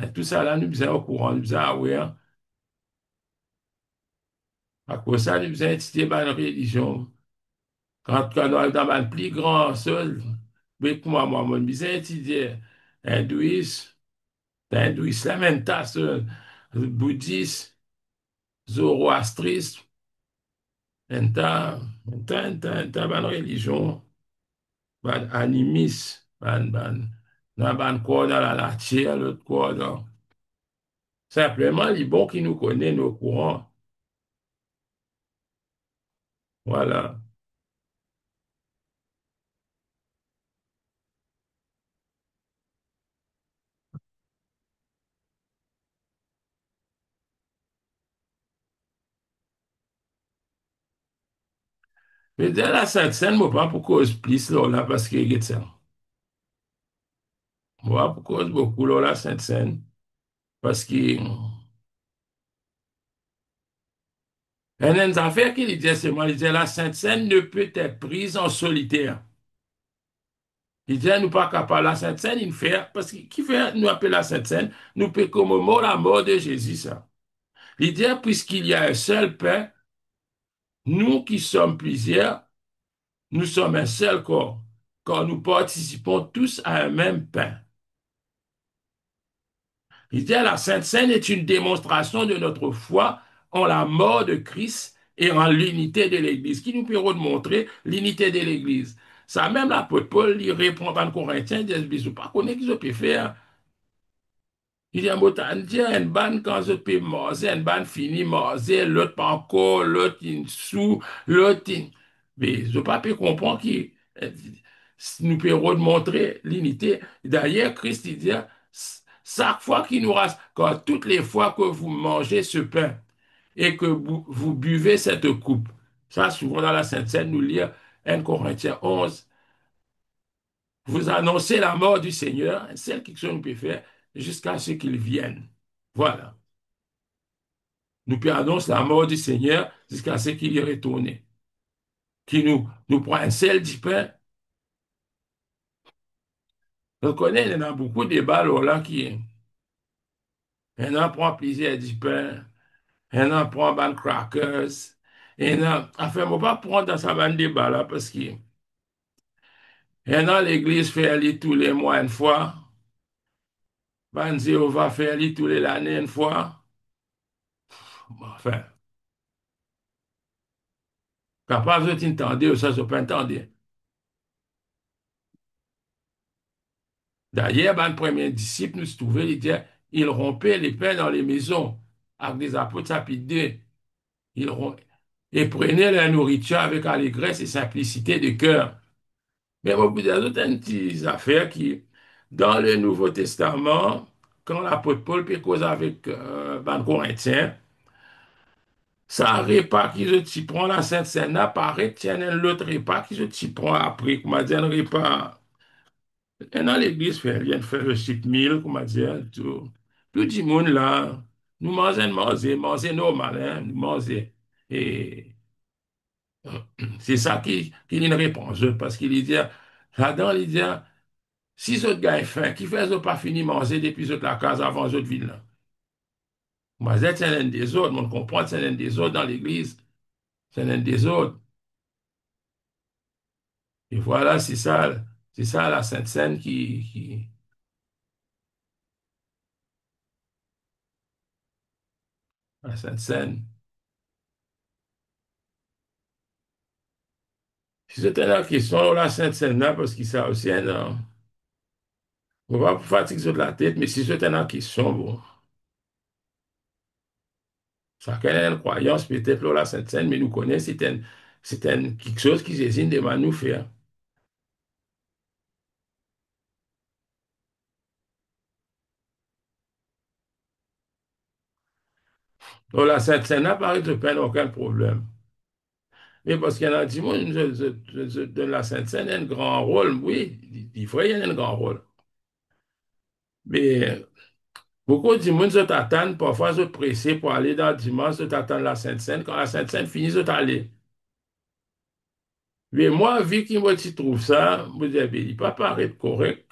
Speaker 1: Et tout ça, là, nous sommes au courant, nous sommes aware. À cause de ça, nous sommes étudiés par une religion. Quand on est dans le plus grand seul, mais pour moi, mon misère, étudié hindouisme, hindouisme, la même tasse, bouddhisme, zoroastrisme, ban religion, ban animisme, ban quoi dans la nature, l'autre quoi dans. Simplement, les bons qui nous connaissent, nos courants. Voilà. Mais dès la Sainte-Seine, moi, pas pour cause plus, là, parce que, y a ça. Moi, pour cause beaucoup, là, la Sainte-Seine, parce que, une affaire qu'il disait, c'est moi, il disait, la Sainte-Seine ne peut être prise en solitaire. Il disait, nous pas capables, la Sainte-Seine, il fait, parce que qui fait nous appeler la Sainte-Seine, nous peut commémorer la mort de Jésus, ça. Il dit, puisqu'il y a un seul pain, nous qui sommes plusieurs, nous sommes un seul corps, car nous participons tous à un même pain. Il dit, la Sainte-Seine est une démonstration de notre foi en la mort de Christ et en l'unité de l'Église, qui nous permet de montrer l'unité de l'Église. Ça, même l'apôtre Paul, il répond en Corinthiens, il dit, bisous, pas connaître ce que je peux faire. Il dit, il dit, une banne quand je peux manger, une banne fini manger, l'autre pas encore, l'autre une sous, l'autre une. Mais je ne pas comprendre qui nous peut montrer l'unité. D'ailleurs, Christ il dit, chaque fois qu'il nous reste, quand toutes les fois que vous mangez ce pain et que vous buvez cette coupe, ça souvent dans la Sainte Seine, nous lire 1 Corinthiens 11, vous annoncez la mort du Seigneur, celle quelque chose nous peut faire, jusqu'à ce qu'il vienne. Voilà. Nous peut annoncer la mort du Seigneur jusqu'à ce qu'il y retourne. Qui nous prend un seul du pain. On connaît, il y en a beaucoup de débats là qui, il en prend plusieurs du pain, il en prend ban crackers, et enfin, on ne va pas prendre dans sa bande débat là parce que, l'église fait aller tous les mois une fois, ban va faire aller tous les années une fois. Enfin, capable de t'entendre, ou ça, je peux entendre. D'ailleurs, ben, le premier disciple nous se trouvait, il disait, il rompait les pains dans les maisons avec des apôtres chapitre 2. Il rom- et prenait la nourriture avec allégresse et simplicité de cœur. Mais au bout des autres, une petite affaire qui, dans le Nouveau Testament, quand l'apôtre Paul peut causer avec ben, Corinthiens, ça repas qui je t'y prends la Sainte Seine apparaît, tiens, l'autre repas qui je t'y prends après, comment dire, un repas. Et dans l'église, vient faire le site mille, comment dire, tout. Tout le monde là, nous manger normal, hein, nous manger. Et c'est ça qui est une réponse, parce qu'il dit, là-dedans, il dit, si ce gars est faim, qui fait pas fini de manger depuis la case avant cette ville là. Moi, c'est un des autres, on comprend, c'est un des autres dans l'église, c'est un des autres. Et voilà, c'est ça la Sainte Seine la Sainte Seine. Si c'était la question, la Sainte-Seine, là, parce qu'il ça aussi, non. On va pas fatiguer sur la tête, mais si c'était la question, bon, chacun a une croyance, peut-être là, la Sainte-Seine, mais nous connaissons, quelque chose qui désigne de nous faire. Donc, la Sainte-Seine n'a pas de peine, aucun problème. Mais parce qu'il y en a du monde, je donne la Sainte-Seine un grand rôle, oui, il faut y avoir un grand rôle. Mais beaucoup de monde se t'attendent, parfois se pressés pour aller dans le dimanche, se t'attendent la Sainte-Seine. Quand la Sainte-Seine finit, se t'aller. Mais moi, vu qu'il me trouve ça, je me dis, ben, il pas paraître correct,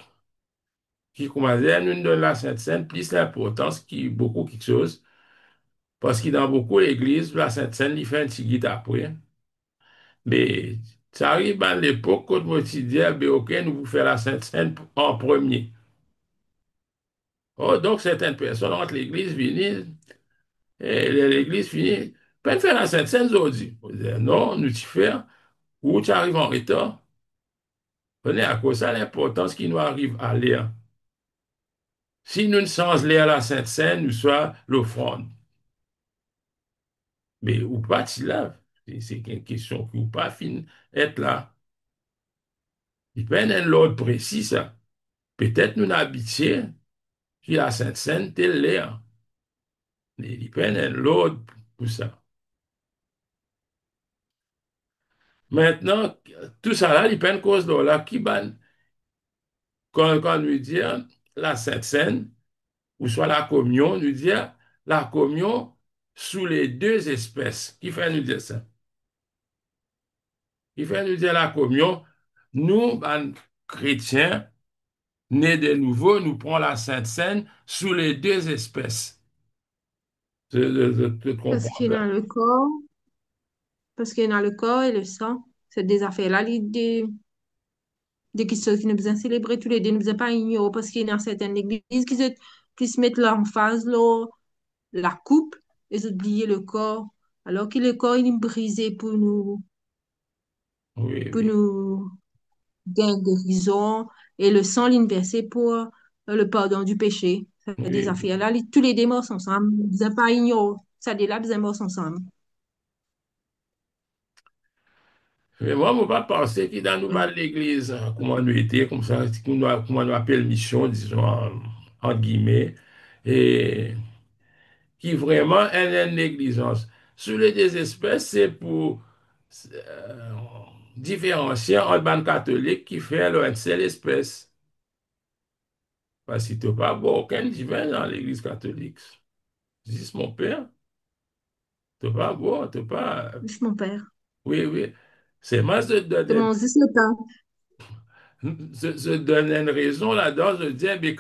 Speaker 1: qui commence à nous donner la Sainte-Seine, plus l'importance qui beaucoup quelque chose. Parce que dans beaucoup d'églises, la Sainte-Seine, il fait un petit guide après. Mais ça arrive à l'époque où je me suis dit, ben, OK, nous vous faire la Sainte-Seine en premier. Oh, donc certaines personnes entre l'église finissent, et l'église finit, pas faire la Sainte-Seine aujourd'hui. On dit, non, nous t'y faire, ou tu arrives en retard. On est à cause de l'importance qui nous arrive à lire. Si nous ne sommes lire la Sainte-Seine, nous soit l'offrande. Mais ou pas tu là, c'est une question qui ou pas fin être là. Il peut y avoir un l'ordre précis, ça. Peut-être nous n'habitions qui la Sainte-Seine, tel l'air. Mais il peut y avoir un l'ordre pour ça. Maintenant, tout ça là, il peut y avoir une cause de là qui ban, quand nous dit la Sainte-Seine, ou soit la communion, nous dit la communion sous les deux espèces. Qui fait nous dire ça? Qui fait nous dire la communion, nous, ben, chrétiens, nés de nouveau, nous prenons la Sainte Seine sous les deux espèces. Je
Speaker 4: Parce
Speaker 1: comprends
Speaker 4: qu'il y
Speaker 1: ça.
Speaker 4: a le corps, parce qu'il y a le corps et le sang. C'est des affaires-là, des questions qui nous besoin célébrer tous les deux, nous besoin pas ignorer, parce qu'il y a certaines églises qui se mettent l'emphase, là, la coupe, et oublier le corps. Alors que le corps, il est brisé
Speaker 1: Oui,
Speaker 4: pour
Speaker 1: oui,
Speaker 4: nous gain guérison et le sang l'inversé pour le pardon du péché. C'est des
Speaker 1: oui.
Speaker 4: affaires là, tous les démons sont ensemble. Vous n'avez pas ignoré. Ça dit là, des démons sont ensemble.
Speaker 1: Mais moi, je ne pas penser que dans nous
Speaker 4: Oui.
Speaker 1: bas de l'église, hein, comment nous était, comme ça, comment nous appelle mission, disons, entre guillemets, et qui vraiment est une négligence. Sous les deux espèces, c'est pour euh, différencier entre ban catholique qui fait une seule espèce. Parce que tu n'as pas boire aucun divin dans l'église catholique. Dis mon père, tu n'as pas boire, tu n'as pas.
Speaker 4: C'est mon père.
Speaker 1: Oui, oui. C'est moi,
Speaker 4: C'est mon 17 ans.
Speaker 1: je donne une raison là-dedans. Je dis, mais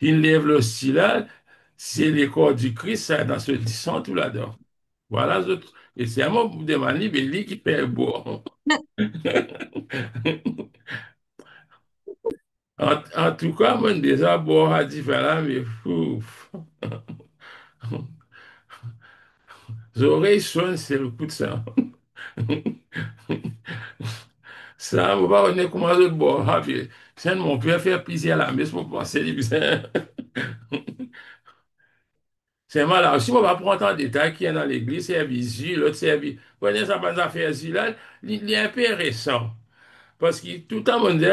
Speaker 1: il lève le stylet, c'est les corps du Christ, ça, dans ce disant tout là-dedans. Voilà, et c'est à moi pour demander, mais lui qui fait boire.
Speaker 4: Mais,
Speaker 1: En tout cas, moi, déjà, boire à différent, mais fou. Les oreilles sonnent, c'est le coup de sang. Ça, on va revenir comment je bois. Ah, puis, c'est mon père fait plaisir à la messe pour penser. C'est mal. Alors, si on va prendre en détail qui est dans l'église, c'est visu, l'autre c'est visu. Prenez ça par affaire là, il est un peu récent. Parce que tout le temps, on dit,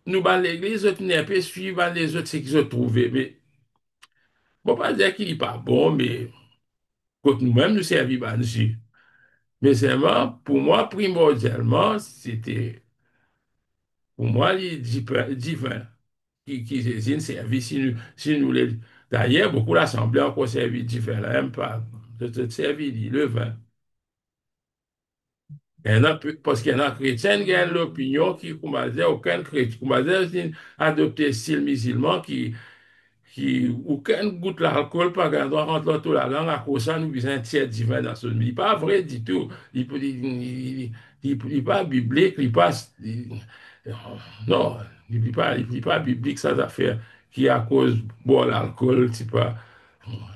Speaker 1: nous, dans l'église, nous, un peu suivant les autres, c'est qu'ils ont trouvé. Mais, on ne pas dire qu'il n'est pas bon, mais, quand nous-mêmes, nous servons, ben, nous. Mais c'est vraiment, pour moi, primordialement, c'était, pour moi, il est divin. Qui désigne service. Si nous les... D'ailleurs, beaucoup l'Assemblée a encore servi divin, là, même pas. De servir le vin. Parce qu'il y en a chrétiens qui ont l'opinion qui, comment dire, aucun chrétien, comment dire, adopté le style musulman qui aucun goûte l'alcool, pas qu'on doit rentrer dans la langue, à cause de ça, nous besoin un tiers divin dans ce monde. Il n'est pas vrai du tout. Il pas biblique, il pas, non, il pas biblique, ça affaire qui à cause boire l'alcool, c'est pas.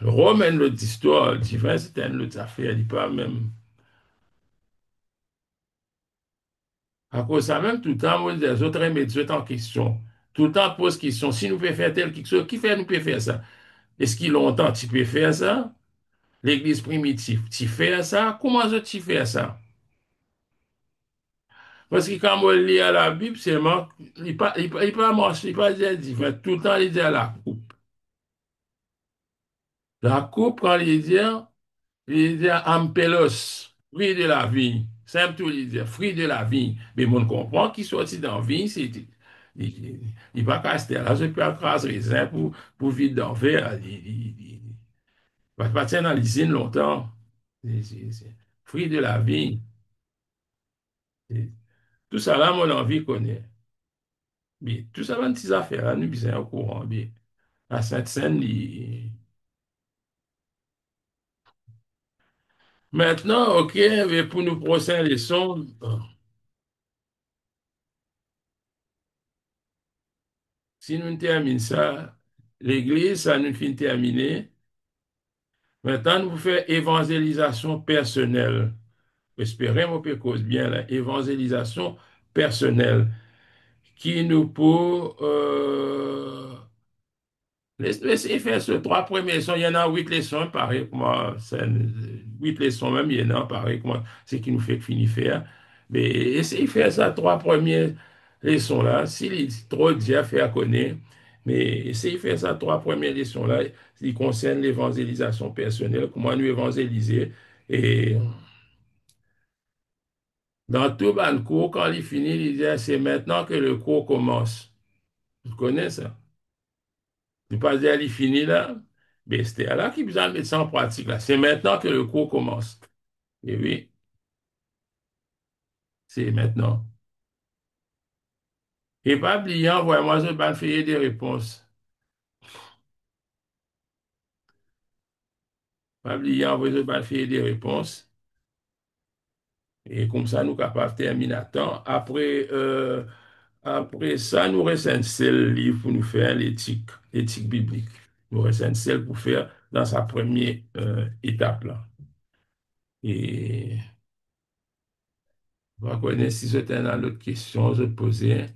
Speaker 1: Rome, une autre histoire, divin, c'est une autre affaire, il pas même. À cause de ça, même tout le temps, moi, les autres remettent en question. Tout le temps pose question. Si nous pouvons faire tel quelque chose, qui fait nous peut faire ça? Est-ce qu'il longtemps tu peux faire ça? L'église primitive, tu fais ça? Comment tu fais ça? Parce que quand on lit à la Bible, c'est il pas marcher, il pas dire divin. Tout le temps, il dit à la coupe. La coupe, quand il dit ampelos, fruit de la vie. Simple tout, il dit fruit de la vie. Mais on comprend qu'il sortit dans la vie, il va casser là, je peux craser raisin pour vivre dans le verre. Il va pas tenir dans l'usine longtemps. Fruit de la vie. C'est- Tout ça là, mon envie connaît. Mais tout ça, va petites affaires là, nous sommes au courant. Mais à Sainte-Seine, maintenant, OK, mais pour nos prochaines leçons, si nous terminons ça, l'Église, ça nous finit terminer. Maintenant, nous faisons évangélisation personnelle. Espérons que cause bien la évangélisation personnelle qui nous peut laissez faire ce trois premiers leçons. Il y en a 8 leçons, pareil que moi. 8 leçons même, il y en a pareil que moi. C'est qui nous fait finir faire. Mais essayez de faire ça, trois premières leçons-là. S'il est trop déjà fait à connaître, mais essayez de faire ça, trois premières leçons-là, qui concernent l'évangélisation personnelle, comment nous évangéliser. Et dans tout le cours, quand il finit, il dit, c'est maintenant que le cours commence. Vous connaissez ça? Ne pas dire, il finit là. Mais c'était là qu'il besoin de mettre ça en pratique, là. C'est maintenant que le cours commence. Et oui, c'est maintenant. Et pas oublier, envoie-moi je vais faire des réponses. Pas oublier, envoie je vais faire des réponses. Et comme ça, nous sommes capables de terminer à temps. Après ça, nous reste un seul livre pour nous faire l'éthique biblique. Nous reste un seul pour faire dans sa première étape, là. Et on va connaître si c'était dans l'autre question, je posais.